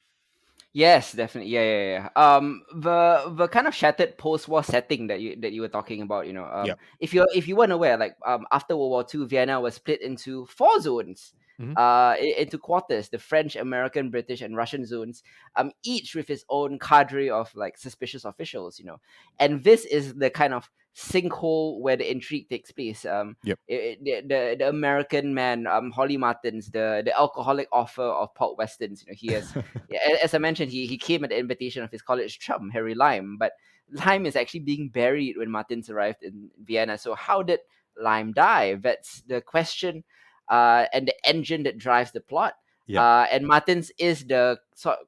Yes, definitely. Yeah, yeah, yeah. The kind of shattered post-war setting that you were talking about. Yeah. If you weren't aware, like after World War II, Vienna was split into four zones, Hmm. into quarters: the French, American, British, and Russian zones, each with its own cadre of like suspicious officials. And this is the kind of sinkhole where the intrigue takes place. Yep. The American man, Holly Martins, the alcoholic author of pulp westerns. He has, yeah, as I mentioned, he came at the invitation of his college chum, Harry Lime. But Lime is actually being buried when Martins arrived in Vienna. So how did Lime die? That's the question, and the engine that drives the plot. Yeah. And Martins is the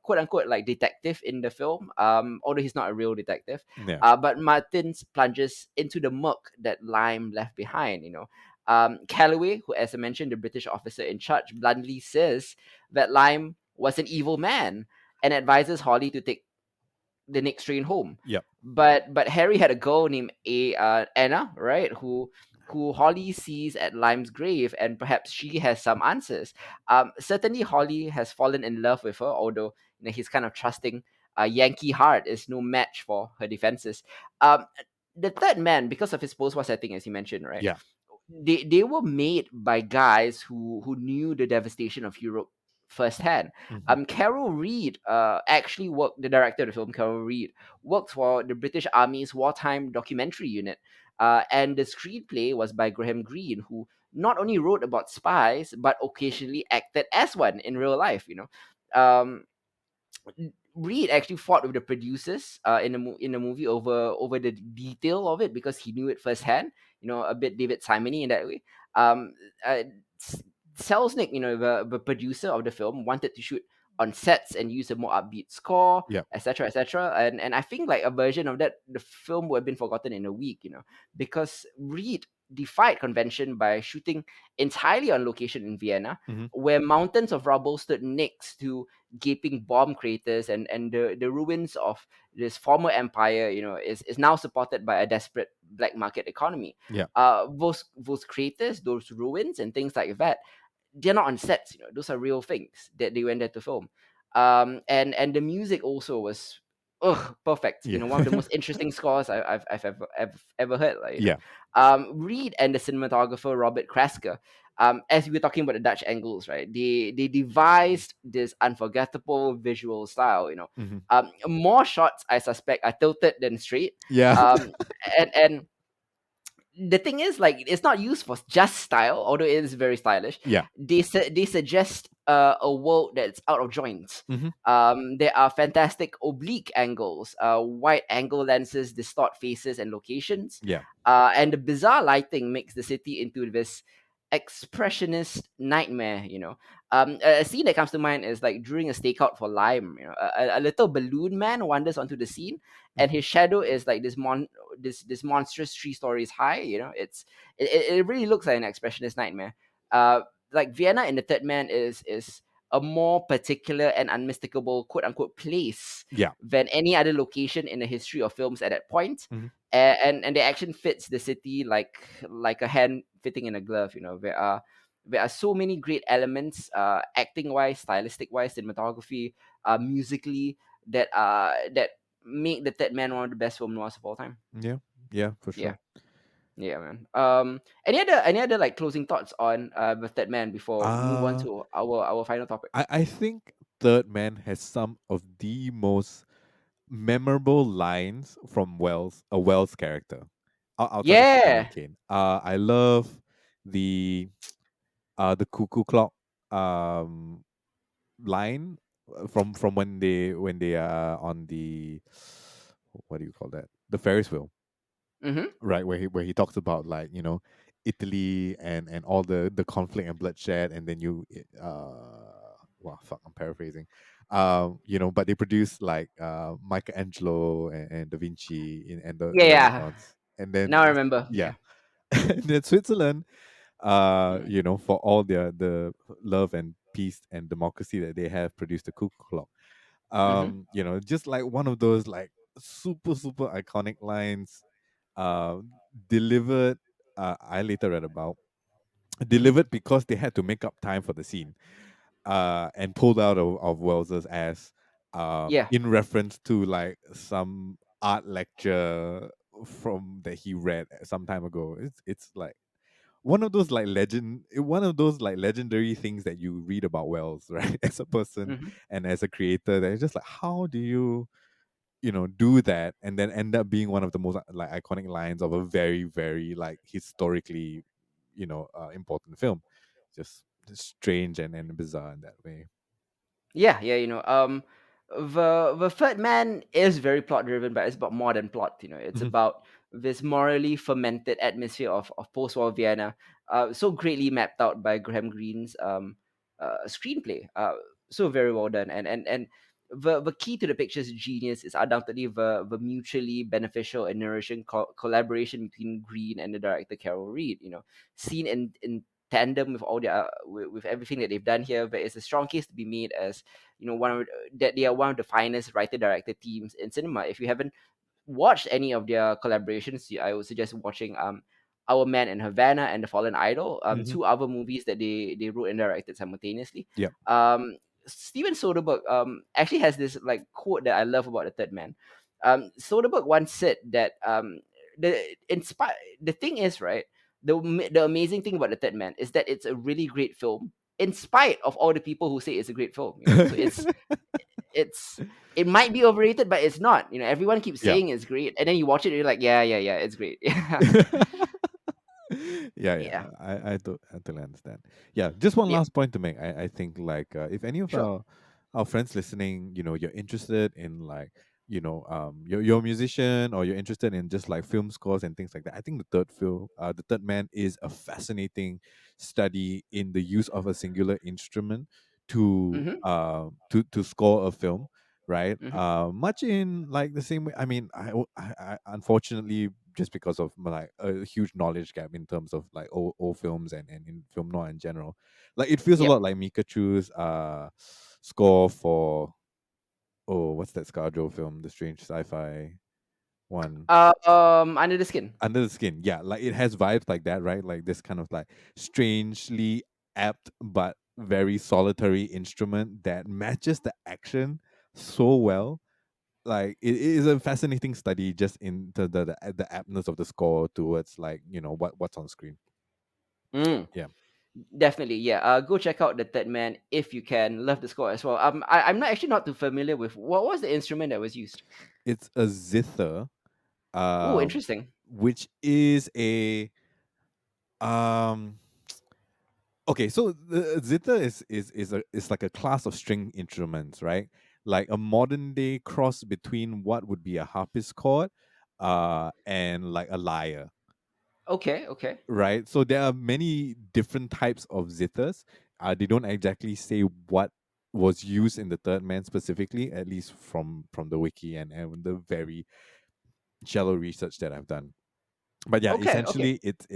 quote unquote like detective in the film, although he's not a real detective. Yeah. But Martins plunges into the muck that Lime left behind. Calloway, who, as I mentioned, the British officer in charge, bluntly says that Lime was an evil man and advises Holly to take the next train home. Yep. But Harry had a girl named Anna, right? Who Holly sees at Lime's grave, and perhaps she has some answers. Certainly Holly has fallen in love with her, although he's kind of trusting. Yankee heart is no match for her defenses. The third man, because of his post-war setting, as you mentioned, right? Yeah. They were made by guys who knew the devastation of Europe firsthand. Hmm. Carol Reed actually worked, the director of the film, Carol Reed, worked for the British Army's wartime documentary unit. And the screenplay was by Graham Greene, who not only wrote about spies, but occasionally acted as one in real life, you know. Um, Reed actually fought with the producers in the movie over the detail of it because he knew it firsthand. You know, a bit David Simony in that way. Um, uh, S- Selznick, you know, the producer of the film, wanted to shoot on sets and use a more upbeat score, Yeah. etc., etc. And I think like a version of that, the film would have been forgotten in a week, you know, because Reed defied convention by shooting entirely on location in Vienna, Hmm. where mountains of rubble stood next to gaping bomb craters, and the ruins of this former empire, you know, is now supported by a desperate black market economy. Yeah. Those craters, those ruins and things like that, they're not on sets, you know, those are real things that they went there to film. And the music also was perfect, you Yeah. know, one of the most interesting scores I've ever heard, like, you know. Yeah. Reed and the cinematographer Robert Krasker, as we were talking about the Dutch angles, right, they devised this unforgettable visual style, you know. Hmm. More shots, I suspect, are tilted than straight. Yeah. Um, and the thing is, like, it's not used for just style, although it is very stylish. Yeah. They suggest a world that's out of joints. Hmm. There are fantastic oblique angles, wide angle lenses distort faces and locations, Yeah. and the bizarre lighting makes the city into this expressionist nightmare, you know. A scene that comes to mind is like during a stakeout for Lime, you know, a little balloon man wanders onto the scene, and Hmm. his shadow is like this monstrous 3 stories high, you know. It really looks like an expressionist nightmare. uh like Vienna in the Third Man is a more particular and unmistakable quote unquote place Yeah. than any other location in the history of films at that point. Hmm. And the action fits the city like a hand fitting in a glove, you know. There are so many great elements, acting wise, stylistic wise, cinematography, musically, that make the Third Man one of the best film noirs of all time. Yeah. Yeah, for Yeah, sure. yeah, man. Any other like closing thoughts on the Third Man before we move on Uh to our final topic? I think Third Man has some of the most memorable lines from Wells character, outside of Kevin Yeah. McCain. I love the the cuckoo clock um line, from when they are on the, what do you call that, the Ferris wheel, Mm-hmm. right, where he talks about, like, Italy and all the conflict and bloodshed, and then well, fuck, I'm paraphrasing, but they produce like Michelangelo and Da Vinci and the Yeah, yeah. Renaissance, and then Now I remember. yeah. Yeah. And then Switzerland, Mm. for all the love and peace and democracy that they have, produced the cuckoo clock. Mm-hmm. Just like one of those, like, super super iconic lines, uh, delivered. I later read about, Mm-hmm. delivered because they had to make up time for the scene, and pulled out of Wells's ass, Yeah. in reference to like some art lecture from that he read some time ago. It's like one of those like legendary things that you read about Wells, right? As a person Mm-hmm. and as a creator, that is just like, how do you, do that and then end up being one of the most like iconic lines of a very very like historically, important film. Just strange and bizarre in that way. Yeah, yeah, you know, the Third Man is very plot driven, but it's about more than plot. You know, it's Hmm. about this morally fermented atmosphere of post-war Vienna, so greatly mapped out by Graham Greene's screenplay. So very well done, and the key to the picture's genius is undoubtedly the mutually beneficial and nourishing collaboration between Green and the director Carol Reed. You know, seen in tandem with all their with everything that they've done here, there is a strong case to be made as, you know, that they are one of the finest writer director teams in cinema. If you haven't watched any of their collaborations, I would suggest watching Our Man in Havana and The Fallen Idol, Hmm. two other movies that they wrote and directed simultaneously. Yeah. Steven Soderbergh actually has this like quote that I love about The Third Man. Soderbergh once said that the thing is, right, the amazing thing about The Third Man is that it's a really great film, in spite of all the people who say it's a great film. So it's it might be overrated, but it's not. Everyone keeps Yeah. saying it's great, and then you watch it, and you're like, yeah, yeah, yeah, it's great. Yeah, Yeah, yeah, yeah, I totally understand. Yeah, just one yep, last point to make. I think like if any of sure. our friends listening, you're interested in like you're a musician or you're interested in just like film scores and things like that. I think the Third Man is a fascinating study in the use of a singular instrument Mm-hmm. to score a film, right? Mm-hmm. Much in like the same way. I mean, I unfortunately, just because of like a huge knowledge gap in terms of like old films and in film noir in general, like it feels a Yep. lot like Mikachu's score for, oh, what's that ScarJo film, the strange sci-fi one, Under the Skin. Under the Skin. Yeah, like it has vibes like that, right? Like this kind of like strangely apt but very solitary instrument that matches the action so well. Like it is a fascinating study just into the aptness of the score towards like what's on screen. Mm, Yeah, definitely, yeah. Go check out the Third Man if you can. Love the score as well. I'm not actually not too familiar with what was the instrument that was used. it's a zither, Oh, um, interesting. which is a um. Okay, so the zither is like a class of string instruments, right? Like a modern day cross between what would be a harpsichord, and like a lyre, Okay, okay. right? So there are many different types of zithers. They don't exactly say what was used in the Third Man specifically, at least from the wiki and the very shallow research that I've done. But yeah, Okay, okay. essentially it's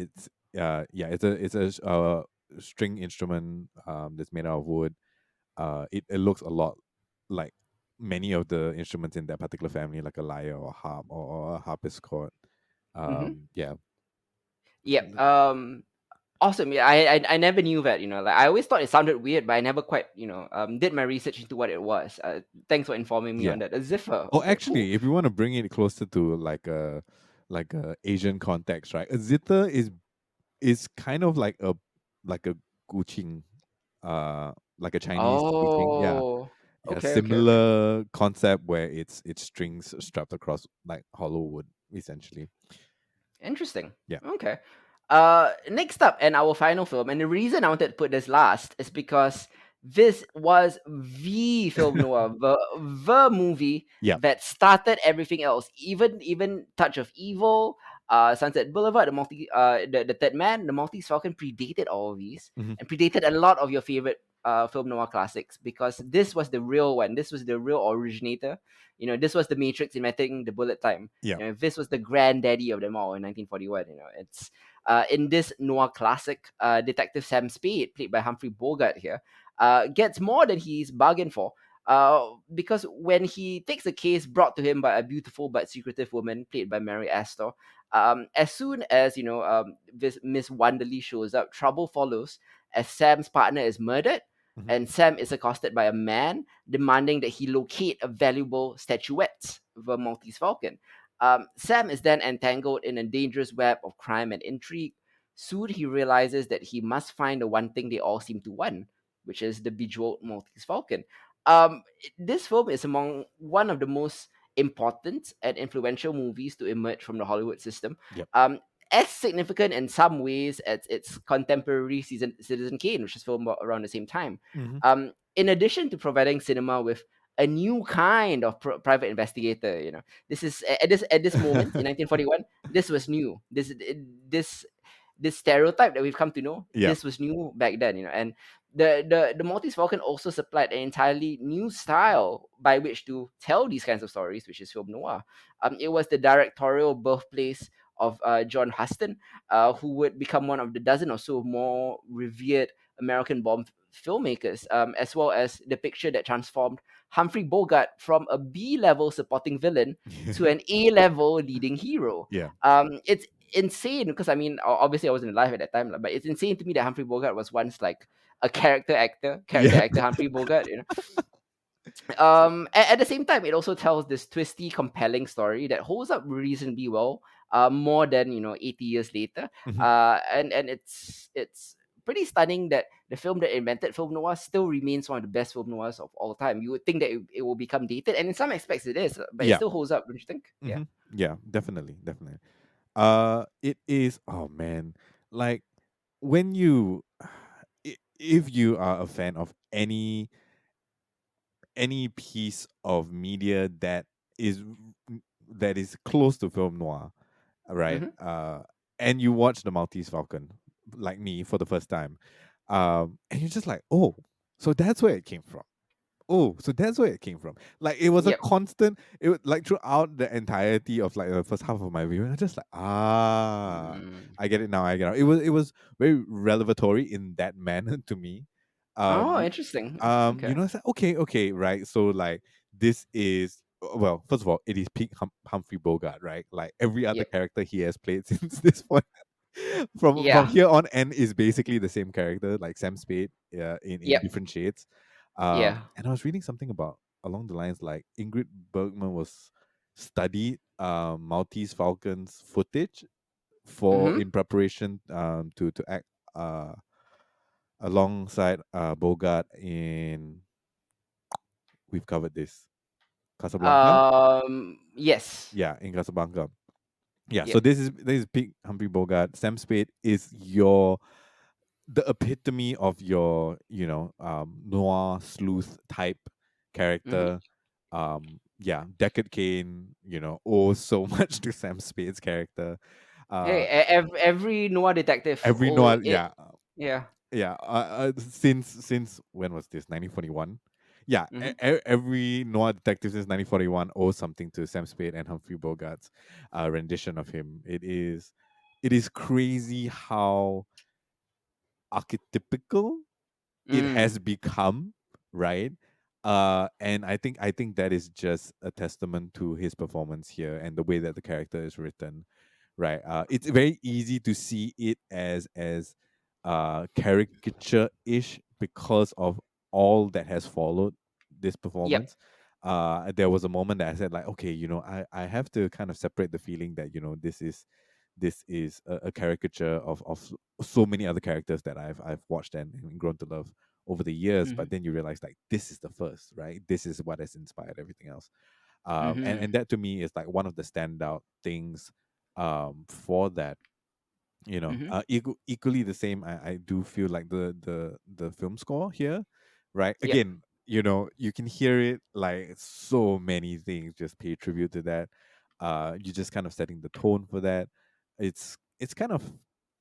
yeah, it's a string instrument that's made out of wood. It looks a lot like many of the instruments in that particular family, like a lyre or harp or a harpsichord. Mm-hmm. Yeah. Yep. Awesome. Yeah, I never knew that. Like I always thought it sounded weird, but I never quite did my research into what it was. Thanks for informing me Yeah. on that. A ziffer. Oh, Okay, cool. actually, if you want to bring it closer to like a Asian context, right? A zither is kind of like a guqing, like a Chinese guqing. Yeah, Oh. yeah, Okay, okay, okay. similar concept where it's strings strapped across like hollow wood, essentially. Interesting. Yeah. Okay. Next up, and our final film, and the reason I wanted to put this last is because this was the film noir, the movie Yeah. that started everything else. Even Touch of Evil, Sunset Boulevard, the Third Man, the Maltese Falcon predated all of these Hmm. and predated a lot of your favorite film noir classics because this was the real one. This was the real originator. This was the Matrix inventing the bullet time. Yeah. This was the granddaddy of them all in 1941. It's in this noir classic, Detective Sam Spade, played by Humphrey Bogart here, gets more than he's bargained for. Because when he takes a case brought to him by a beautiful but secretive woman played by Mary Astor, as soon as this Miss Wonderly shows up, trouble follows as Sam's partner is murdered, Hmm. and Sam is accosted by a man demanding that he locate a valuable statuette of a Maltese Falcon. Sam is then entangled in a dangerous web of crime and intrigue. Soon he realizes that he must find the one thing they all seem to want, which is the bejeweled Maltese Falcon. This film is among one of the most important and influential movies to emerge from the Hollywood system. Yep. Um, as significant in some ways as its contemporary Citizen Kane, which is filmed around the same time. Hmm. In addition to providing cinema with a new kind of private investigator, this is at this moment in 1941. This was new. This this stereotype that we've come to know. Yeah. This was new back then, and the Maltese Falcon also supplied an entirely new style by which to tell these kinds of stories, which is film noir. It was the directorial birthplace of John Huston, who would become one of the dozen or so more revered American-born filmmakers, as well as the picture that transformed Humphrey Bogart from a B-level supporting villain to an A-level leading hero. Yeah. It's insane because I mean, obviously I wasn't alive at that time, lah, but it's insane to me that Humphrey Bogart was once like a character Yeah. actor Humphrey Bogart. At the same time, it also tells this twisty, compelling story that holds up reasonably well, more than 80 years later. Hmm. And it's pretty stunning that the film that invented film noir still remains one of the best film noirs of all time. You would think that it will become dated, and in some aspects it is, but it Yeah. still holds up, don't you think? Yeah. Yeah, definitely, definitely. It is. Oh man, like when you, if you are a fan of any piece of media is that is close to film noir, right? Mm-hmm. And you watch the Maltese Falcon, like me, for the first time, and you're just like, oh, so that's where it came from. Oh, so that's where it came from. Like it was a Yep. constant. It was like throughout the entirety of like the first half of my viewing. I just like Mm. I get it now. I get it. It was very revelatory in that manner to me. Oh, You, interesting. Okay. it's like okay, right. So like this is well, first of all, it is peak Humphrey Bogart, right? Like every other Yep. character he has played since this point from Yeah. here on end is basically the same character, like Sam Spade, in Yep. different shades. Yeah. And I was reading something about along the lines like Ingrid Bergman was studied Maltese Falcon's footage for Mm-hmm. in preparation to act uh alongside Bogart in, we've covered this, Casablanca. Yes. Yeah, in Casablanca. Yeah, so Yep. this is peak Humphrey Bogart. Sam Spade is your the epitome of your noir sleuth type Mm-hmm. character. Yeah, Deckard Kane, owes so much to Sam Spade's character. Hey, uh every noir detective. every Oh, noir, it. yeah. Yeah. Yeah, since when was this, 1941? Yeah, Mm-hmm. every noir detective since 1941 owes something to Sam Spade and Humphrey Bogart's rendition of him. It is crazy how archetypical it Mm. has become, right? And I think that is just a testament to his performance here and the way that the character is written, right? It's very easy to see it as caricature-ish because of all that has followed this Yep. performance. There was a moment that I said like, okay, I have to kind of separate the feeling that this is a caricature of so many other characters that I've watched and grown to love over the years. Mm-hmm. But then you realize like this is the first, right? This is what has inspired everything else. And Mm-hmm. that to me is like one of the standout things for that. Mm-hmm. Equally the same. I do feel like the film score here, right? Yep. Again, you can hear it like so many things just pay tribute to that. You're just kind of setting the tone for that. It's kind of,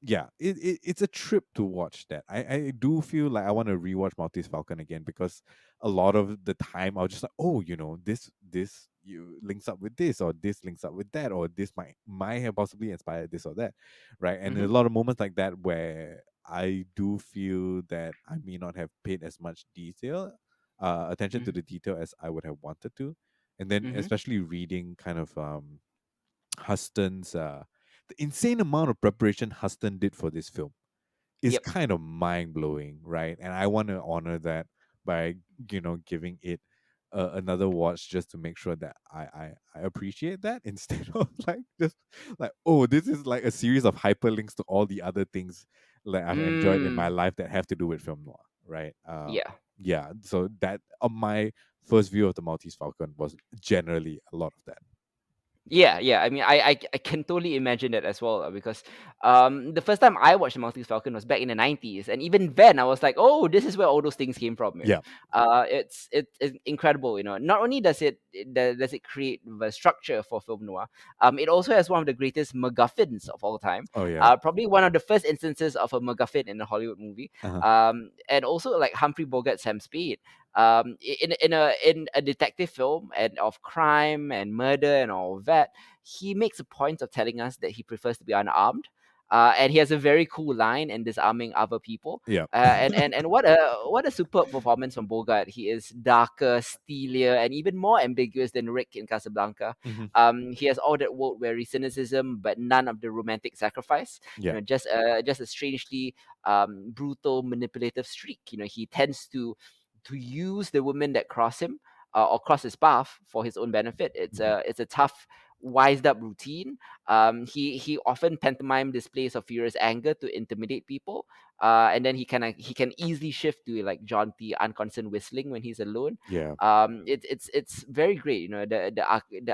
yeah, it's a trip to watch that. I do feel like I want to rewatch Maltese Falcon again because a lot of the time I was just like, oh, this you links up with this, or this links up with that, or this might have possibly inspired this or that, right? And Mm-hmm. a lot of moments like that where I do feel that I may not have paid as much attention to Mm-hmm. the detail as I would have wanted to. And then Mm-hmm. especially reading kind of Huston's the insane amount of preparation Huston did for this film is Yep. kind of mind blowing, right? And I want to honor that by giving it another watch just to make sure that I appreciate that instead of like just like, oh, this is like a series of hyperlinks to all the other things that I've enjoyed in my Mm. life that have to do with film noir, right? Yeah. Yeah, so that my first view of the Maltese Falcon was generally a lot of that. Yeah, yeah. I mean, I can totally imagine that as well, because the first time I watched the Maltese Falcon was back in the 90s, and even then I was like, oh, this is where all those things came from. Yeah. It's incredible. Not only does it create the structure for film noir, it also has one of the greatest MacGuffins of all time. Oh yeah. Probably one of the first instances of a MacGuffin in a Hollywood movie. Uh-huh. And also like Humphrey Bogart, Sam Spade, in a detective film and of crime and murder and all of that, he makes a point of telling us that he prefers to be unarmed. And he has a very cool line in disarming other people. Yeah. And what a superb performance from Bogart. He is darker, steelier, and even more ambiguous than Rick in Casablanca. Hmm. He has all that world weary cynicism, but none of the romantic sacrifice. Yeah. Just a strangely brutal, manipulative streak. He tends to use the women that cross him, or cross his path for his own benefit. It's Hmm. a tough wised up routine. He often pantomime displays of furious anger to intimidate people, and then he can easily shift to like jaunty, unconcerned whistling when he's alone. Yeah. It's very great, you know, the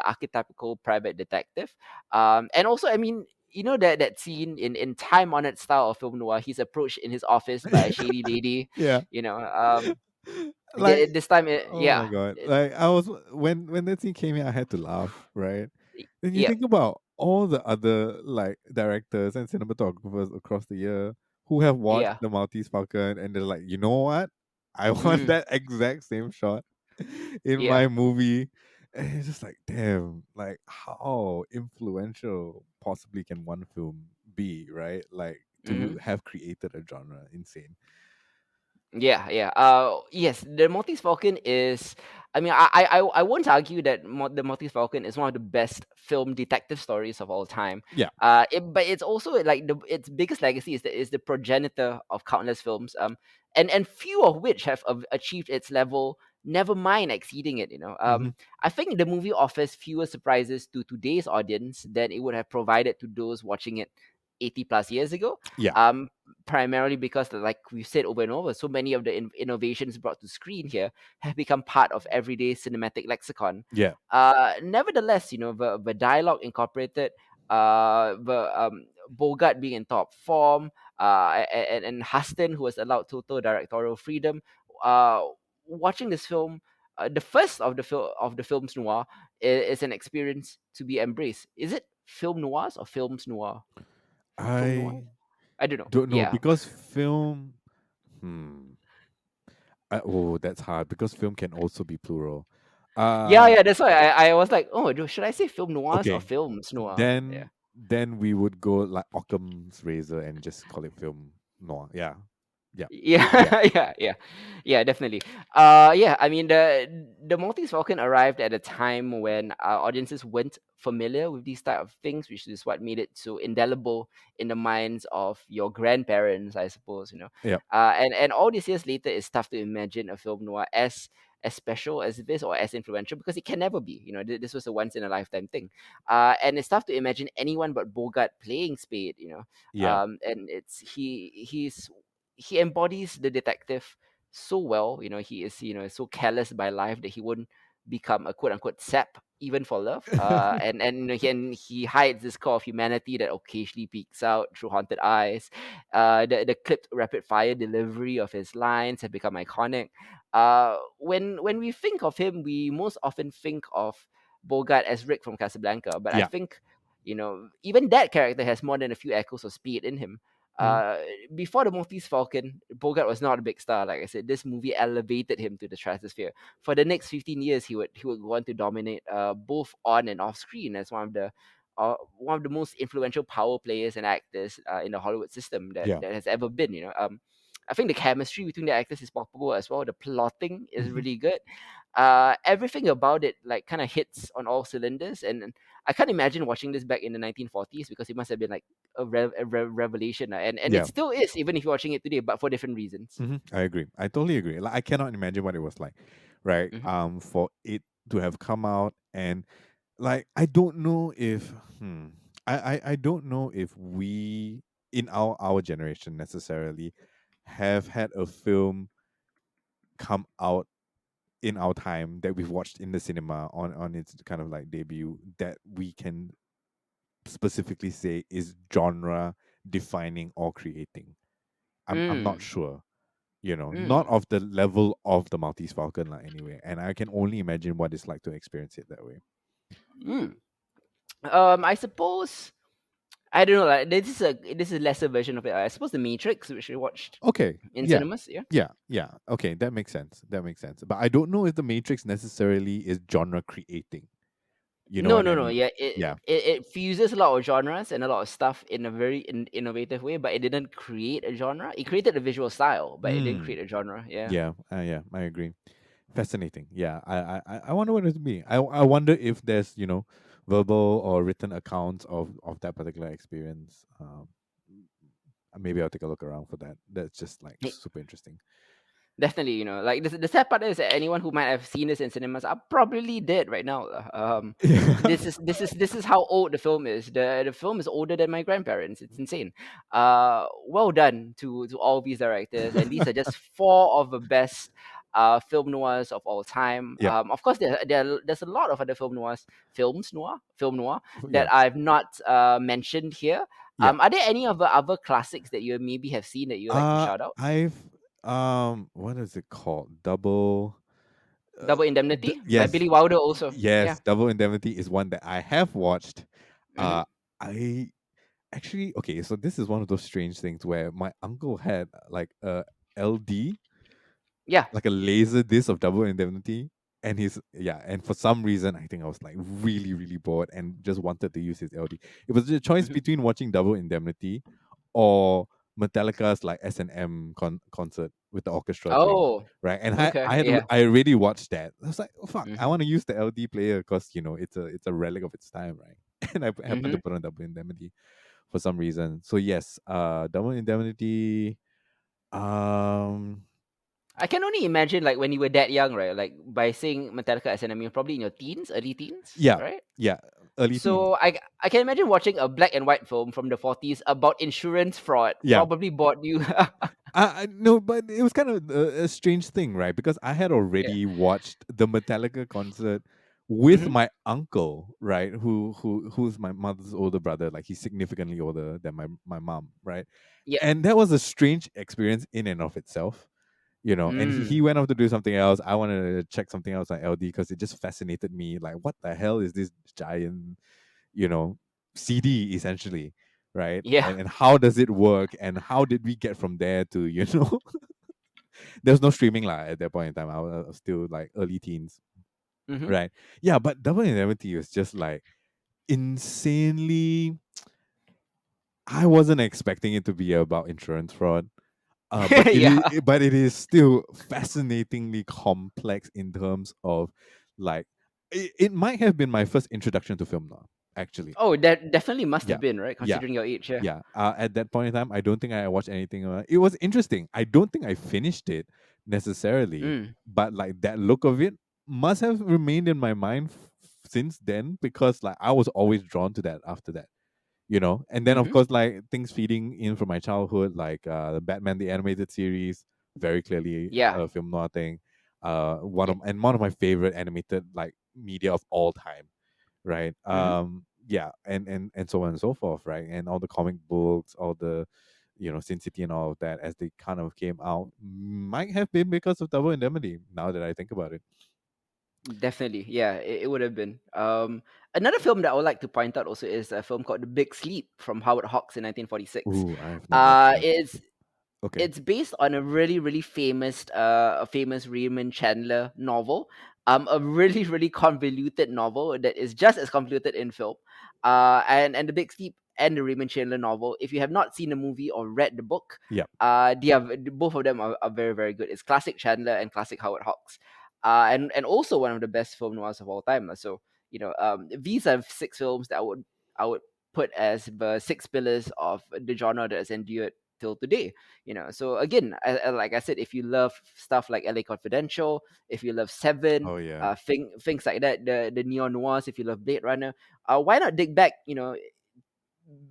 archetypical private detective. And also, I mean, you know that scene in time honored style of film noir, he's approached in his office by a shady lady, Yeah. you know. Like, This time, oh my yeah, god. Like, I was, when that scene came in, I had to laugh, right? Then you yeah, think about all the other like directors and cinematographers across the year who have watched yeah. the Maltese Falcon, and they're like, you know what? I want Mm, that exact same shot in yeah. my movie. And it's just like, damn, like how influential possibly can one film be, right? Like to Mhm. have created a genre. Insane. Yeah, yeah. Yes, the Maltese Falcon is. I mean, I won't argue that the Maltese Falcon is one of the best film detective stories of all time. Yeah. But it's also like its biggest legacy is the progenitor of countless films. And few of which have achieved its level. Never mind exceeding it. You know. Hmm. I think the movie offers fewer surprises to today's audience than it would have provided to those watching it 80 plus years ago. Yeah. Um, Primarily because, like we've said over and over, so many of the innovations brought to screen here have become part of everyday cinematic lexicon. Yeah. Nevertheless, you know, the dialogue incorporated, the Bogart being in top form, and Huston, who was allowed total directorial freedom. Uh, Watching this film, the first of the films noir, is an experience to be embraced. Is it film noirs or films noir? Film noir? I I don't know. don't know Yeah. because film. Hmm. Oh, that's hard because film can also be plural. Yeah, Uh yeah, that's why I was like, oh, should I say film noirs or okay. films noir? Yeah. Then we would go like Occam's razor and just call it film noir. Yeah. Yeah. Yeah. Yeah, yeah, yeah, yeah, definitely. Yeah, I mean the Maltese Falcon arrived at a time when audiences weren't familiar with these type of things, which is what made it so indelible in the minds of your grandparents, I suppose. You know, Yeah. and all these years later, it's tough to imagine a film noir as special as this or as influential because it can never be. You know, this was a once in a lifetime thing, and it's tough to imagine anyone but Bogart playing Spade. You know, Yeah. and he embodies the detective so well. You know, he is, you know, so careless by life that he wouldn't become a quote unquote sap even for love. And you know, he hides this core of humanity that occasionally peeks out through haunted eyes. The clipped rapid fire delivery of his lines have become iconic. When we think of him, we most often think of Bogart as Rick from Casablanca, but I Yeah. think, you know, even that character has more than a few echoes of Speed in him. Mhm. uh, Before the Maltese Falcon, Bogart was not a big star. Like I said, this movie elevated him to the stratosphere. For the next 15 years, he would go on to dominate both on and off screen as one of the most influential power players and actors in the Hollywood system Yeah. that has ever been. You know, I think the chemistry between the actors is palpable as well. The plotting is Mhm. really good. Everything about it like kind of hits on all cylinders, and I can't imagine watching this back in the 1940s because it must have been like a revelation, and it Yeah. still is even if you're watching it today, but for different reasons. I agree. I totally agree. Like I cannot imagine what it was like, right? Hmm. For it to have come out, and like I don't know if I don't know if we in our generation necessarily have had a film come out in our time that we've watched in the cinema on its kind of like debut that we can specifically say is genre defining or creating. I'm not Mm, sure. Not mm, of the level of the Maltese Falcon like anyway. And I can only imagine what it's like to experience it that way. mm. I suppose I don't know. Like this is a lesser version of it. I suppose the Matrix, which we watched Okay. in Yeah. cinemas. Yeah. Yeah. Yeah. Okay, that makes sense. That makes sense. But I don't know if the Matrix necessarily is genre creating. You know No, what no, I no. mean? Yeah, Yeah. it fuses a lot of genres and a lot of stuff in a very innovative way, but it didn't create a genre. It created a visual style, but it didn't Mm. create a genre. Yeah. Yeah, I agree. Fascinating. Yeah, I wonder what it would be. I wonder if there's verbal or written accounts of that particular experience. Maybe I'll take a look around for that. That's just like super interesting. Definitely, like the sad part is that anyone who might have seen this in cinemas are probably dead right now. Yeah. This is how old the film is. The film is older than my grandparents. It's insane. Well done to all these directors, and these are just four of the best film noirs of all time. Yeah. Of course, there's a lot of other film noir Yeah. that I've not mentioned here. Yeah. Are there any other classics that you maybe have seen that you like to shout out? I've what is it called? Uh, Double Indemnity by yes, Billy Wilder also. Yeah. yes, Double Indemnity is one that I have watched. Mhm. I actually, okay, so this is one of those strange things where my uncle had like a LD, Yeah. like a laser disc of Double Indemnity. And yeah, and for some reason, I think I was like really, really bored and just wanted to use his LD. It was a choice Mhm. between watching Double Indemnity or Metallica's like S&M concert with the orchestra thing, Oh, right? And okay. Yeah. I already watched that. I was like, oh fuck, I Mhm. want to use the LD player because it's a relic of its time, right? And I happened to Mhm. put on Double Indemnity for some reason. So yes, Double Indemnity. Um, I can only imagine like when you were that young, right? Like by seeing Metallica as an anime, probably in your teens, early teens, yeah, right? yeah, early teens. So I can imagine watching a black and white film from the 40s about insurance fraud Yeah, probably bought you. no, but it was kind of a strange thing, right? Because I had Yeah. already watched the Metallica concert with Mhm. my uncle, right? Who's my mother's older brother. Like he's significantly older than my mom, right? Yeah. And that was a strange experience in and of itself, you know. And he Mm. went off to do something else. I wanted to check something else on LD because it just fascinated me. Like, what the hell is this giant, you know, CD essentially, right? Yeah. And how does it work? And how did we get from there to, there's no streaming like at that point in time. I was still like early teens, Mhm. right? Yeah, but Double Indemnity was just like insanely. I wasn't expecting it to be about insurance fraud. But it Yeah. is, but it is still fascinatingly complex in terms of like it might have been my first introduction to film noir, actually. Oh, that definitely must Yeah, have been, right? yeah, Considering your age, yeah. yeah. At that point in time, I don't think I watched anything. It was interesting. I don't think I finished it necessarily, Mm. but like that look of it must have remained in my mind since then because like I was always drawn to that after that. And then of Mhm. course like things feeding in from my childhood, like the Batman the animated series, very clearly Yeah. a film noir thing. Yeah. One of my favorite animated like media of all time, right? Mhm. Yeah, and so on and so forth, right? And all the comic books, all the Sin City and all of that as they kind of came out might have been because of Double Indemnity. Now that I think about it. Definitely, yeah, it would have been. Another film that I would like to point out also is a film called The Big Sleep from Howard Hawks in 1946. Ooh, I have not watched that. It's Okay. it's based on a really really famous Raymond Chandler novel, a really really convoluted novel that is just as convoluted in film, and The Big Sleep and the Raymond Chandler novel, if you have not seen the movie or read the book, Yeah. both of them are very very good. It's classic Chandler and classic Howard Hawks, and also one of the best film noirs of all time. So these are six films that I would put as the six pillars of the genre that has endured till today. So again, like I said, if you love stuff like LA Confidential, if you love Seven, Oh yeah. things like that, the neo noirs, if you love Blade Runner, why not dig back,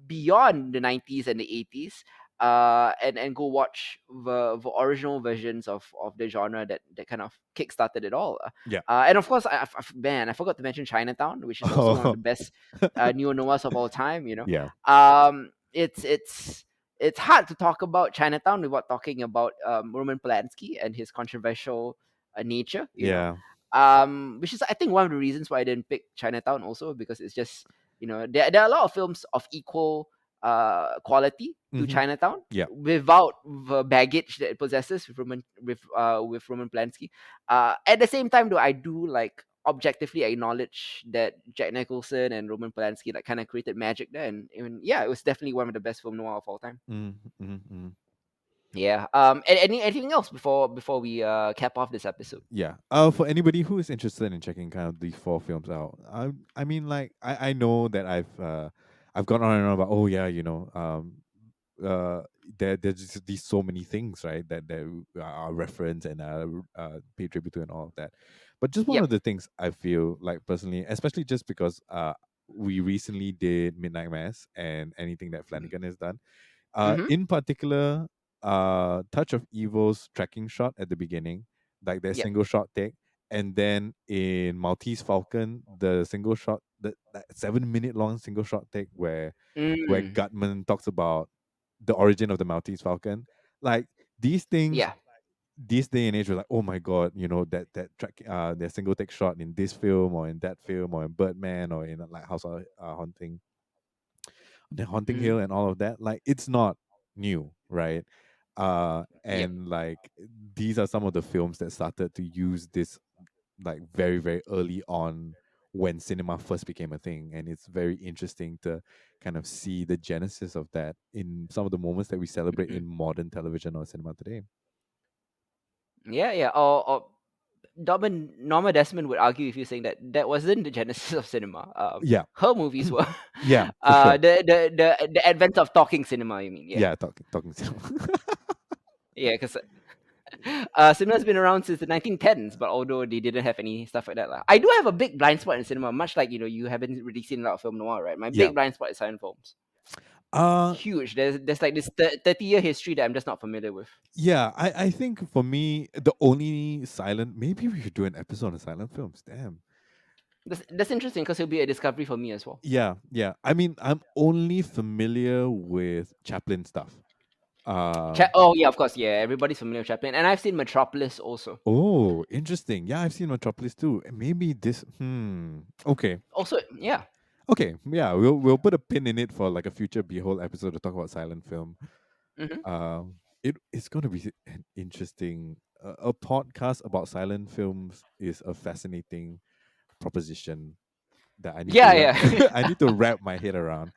beyond the 90s and the 80s, and go watch the original versions of the genre that kind of kickstarted it all. Yeah. And of course, man, I forgot to mention Chinatown, which is also one of Oh the best neo noirs of all time. yeah. It's hard to talk about Chinatown without talking about Roman Polanski and his controversial nature. Yeah. Which is I think one of the reasons why I didn't pick Chinatown also, because it's just there are a lot of films of equal quality to Mm-hmm. Chinatown Yeah. without the baggage that it possesses with Roman Polanski. At the same time, though, I do like objectively acknowledge that Jack Nicholson and Roman Polanski like kind of created magic there, and even yeah, it was definitely one of the best film noir of all time. Mm-hmm. Yeah. Anything else before we cap off this episode? Yeah. For anybody who is interested in checking kind of these four films out, I mean, like, I know that I've gone on and on about, oh yeah, uh, there's just these so many things, right, that are reference and pay tribute to and all of that. But just one Yep. of the things I feel like personally, especially just because we recently did Midnight Mass and anything that Flanagan has done. Mm-hmm. In particular, Touch of Evil's tracking shot at the beginning, like that Yep. single shot take, and then in Maltese Falcon, the single shot, that 7 minute long single shot take where Mm. Gutman talks about the origin of the Maltese Falcon. Like these things, Yeah. this day and age, we're like, oh my god, that track, that single take shot in this film or in that film or in Birdman or in like House of Haunting, the Haunting Mm-hmm. Hill and all of that. Like it's not new, right? Yep. And like these are some of the films that started to use this like very very early on when cinema first became a thing, and it's very interesting to kind of see the genesis of that in some of the moments that we celebrate Mm. in modern television or cinema today. Yeah, yeah. Or Norma Desmond would argue with you saying that that wasn't the genesis of cinema. Yeah. Her movies were Yeah, for sure. the advent of talking cinema. You mean? Yeah, Yeah, talking cinema. yeah. Because cinema's been around since the 1910s, but although they didn't have any stuff like that, lah. I do have a big blind spot in cinema, much like you haven't really seen a lot of film noir, right? My Yeah. big blind spot is silent films. uh Huge. There's like this 30-year history that I'm just not familiar with. yeah, I think for me the only silent, maybe we should do an episode on silent films. Damn. That's interesting because it'll be a discovery for me as well. Yeah, yeah. I mean, I'm only familiar with Chaplin stuff. Oh yeah, of course, yeah. Everybody's familiar with Chaplin, and I've seen Metropolis also. Oh, interesting. Yeah, I've seen Metropolis too. And maybe this. Okay. Also, yeah. Okay. Yeah, we'll put a pin in it for like a future Behold episode to talk about silent film. Hmm. It's going to be an interesting. A podcast about silent films is a fascinating proposition that I need to Yeah, wrap. yeah. I need to wrap my head around.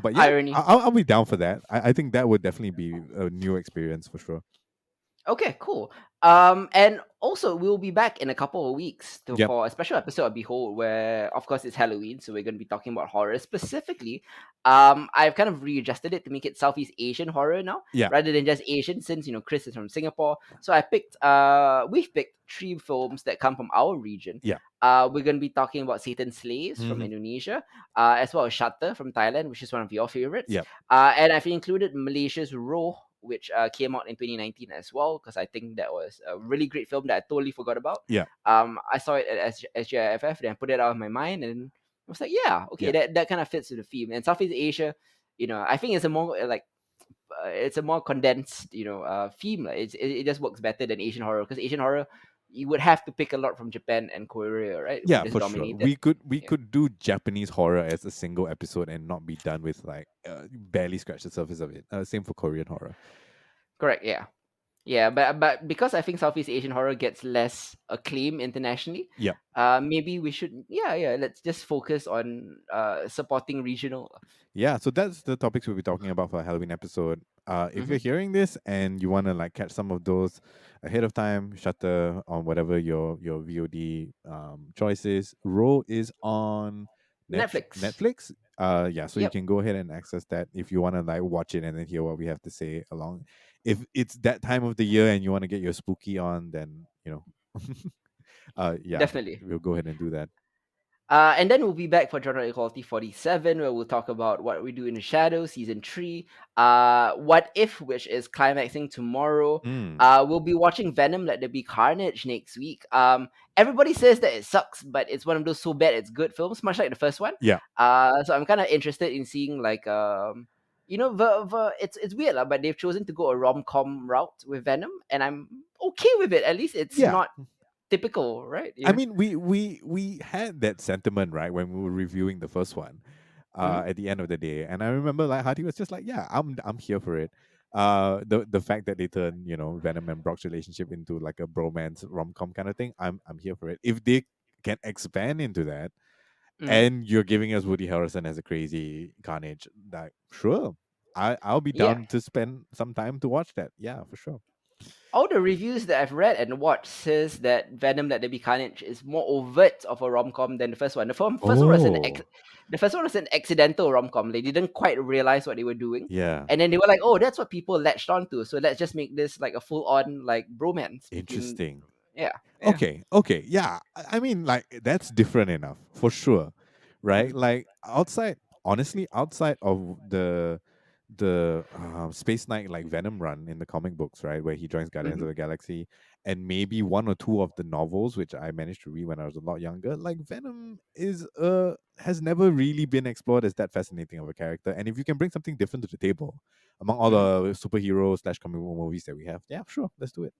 But yeah, Irony. I'll be down for that. I think that would definitely be a new experience for sure. Okay, cool. And also we'll be back in a couple of weeks Yep. for a special episode of Behold, where of course it's Halloween, so we're going to be talking about horror specifically. I've kind of readjusted it to make it Southeast Asian horror now, Yeah. rather than just Asian, since Chris is from Singapore. So we've picked three films that come from our region. Yeah. We're going to be talking about Satan's Slaves from Hmm. Indonesia, as well as Shutter from Thailand, which is one of your favorites. Yep. And I've included Malaysia's Roh, which came out in 2019 as well, because I think that was a really great film that I totally forgot about. Yeah. I saw it at SJIFF, then put it out of my mind, and I was like, yeah, okay, Yeah. that kind of fits with the theme. And Southeast Asia, I think it's a more it's a more condensed, theme. Like, it just works better than Asian horror, because Asian horror, you would have to pick a lot from Japan and Korea, right? Who Yeah, just for sure. dominated. We Yeah, could do Japanese horror as a single episode and not be done with like barely scratch the surface of it. Same for Korean horror. correct. Yeah. Yeah, but because I think Southeast Asian horror gets less acclaim internationally, Yeah. maybe we should, yeah, let's just focus on supporting regional. Yeah, so that's the topics we'll be talking about for a Halloween episode. If Hmm. you're hearing this and you want to like catch some of those ahead of time, Shutter on whatever your VOD choice is. Raw is on Netflix. Netflix. Yeah, so you Yep, can go ahead and access that if you want to like watch it and then hear what we have to say along. If it's that time of the year and you want to get your spooky on, then yeah, definitely. we'll go ahead and do that. And then we'll be back for Genre Equality 47, where we'll talk about What We Do in the Shadows, Season 3. What If, which is climaxing tomorrow. Mm, We'll be watching Venom Let There Be Carnage next week. Everybody says that it sucks, but it's one of those so bad it's good films, much like the first one. yeah. So I'm kind of interested in seeing, like, it's weird, lah, but they've chosen to go a rom-com route with Venom, and I'm okay with it. At least it's Yeah. not typical, right? I mean, we had that sentiment right when we were reviewing the first one. Mhm. At the end of the day, and I remember like Hadi was just like, "Yeah, I'm here for it." The fact that they turn Venom and Brock's relationship into like a bromance rom com kind of thing, I'm here for it. If they can expand into that, Mm. and you're giving us Woody Harrelson as a crazy Carnage, like sure, I'll be Yeah. down to spend some time to watch that. Yeah, for sure. All the reviews that I've read and watched says that Venom Let There Be Carnage is more overt of a rom com than the first one. The first one was Oh, The first one was an accidental rom com. They didn't quite realize what they were doing, Yeah. and then they were like, "Oh, that's what people latched onto. So let's just make this like a full on like bromance between." Interesting. Yeah, yeah. Okay, okay, yeah. I mean, like that's different enough for sure, right? Mm-hmm. Like outside, honestly, outside of the Space Knight like Venom run in the comic books, right, where he joins Guardians Mm-hmm. of the Galaxy, and maybe one or two of the novels which I managed to read when I was a lot younger. Like Venom is has never really been explored as that fascinating of a character, and if you can bring something different to the table among all Mm-hmm. the superhero slash comic book movies that we have, yeah, sure, let's do it.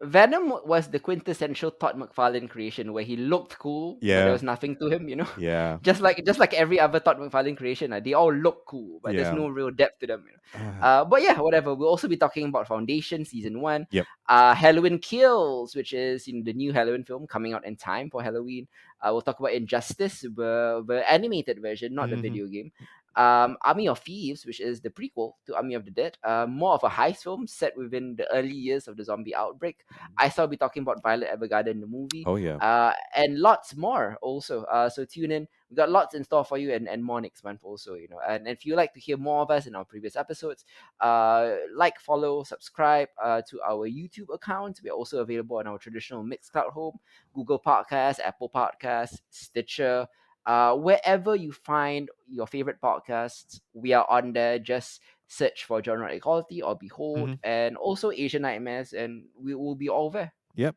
Venom was the quintessential Todd McFarlane creation where he looked cool, but there Yeah, was nothing to him, you know. yeah, Just like every other Todd McFarlane creation, they all look cool, but there's yeah. no real depth to them. You know? Ah, But yeah, whatever. We'll also be talking about Foundation season one, yep. Halloween Kills, which is the new Halloween film coming out in time for Halloween. We'll talk about Injustice, the animated version, not the Hmm. video game. Army of Thieves, which is the prequel to Army of the Dead, more of a heist film set within the early years of the zombie outbreak. I shall be talking about Violet Evergarden, the movie, Oh yeah. and lots more also. So tune in. We got lots in store for you, and more next month also. And if you like to hear more of us in our previous episodes, like, follow, subscribe to our YouTube account. We are also available on our traditional Mixcloud home, Google Podcasts, Apple Podcasts, Stitcher. Wherever you find your favorite podcasts, we are on there. Just search for Genre Equality or Behold, Hmm. and also Asian Nightmares, and we will be all there. Yep.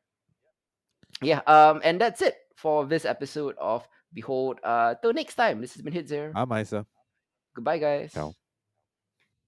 Yeah, and that's it for this episode of Behold. Till next time, this has been Hitzer. I'm Isa. Goodbye, guys. Ciao.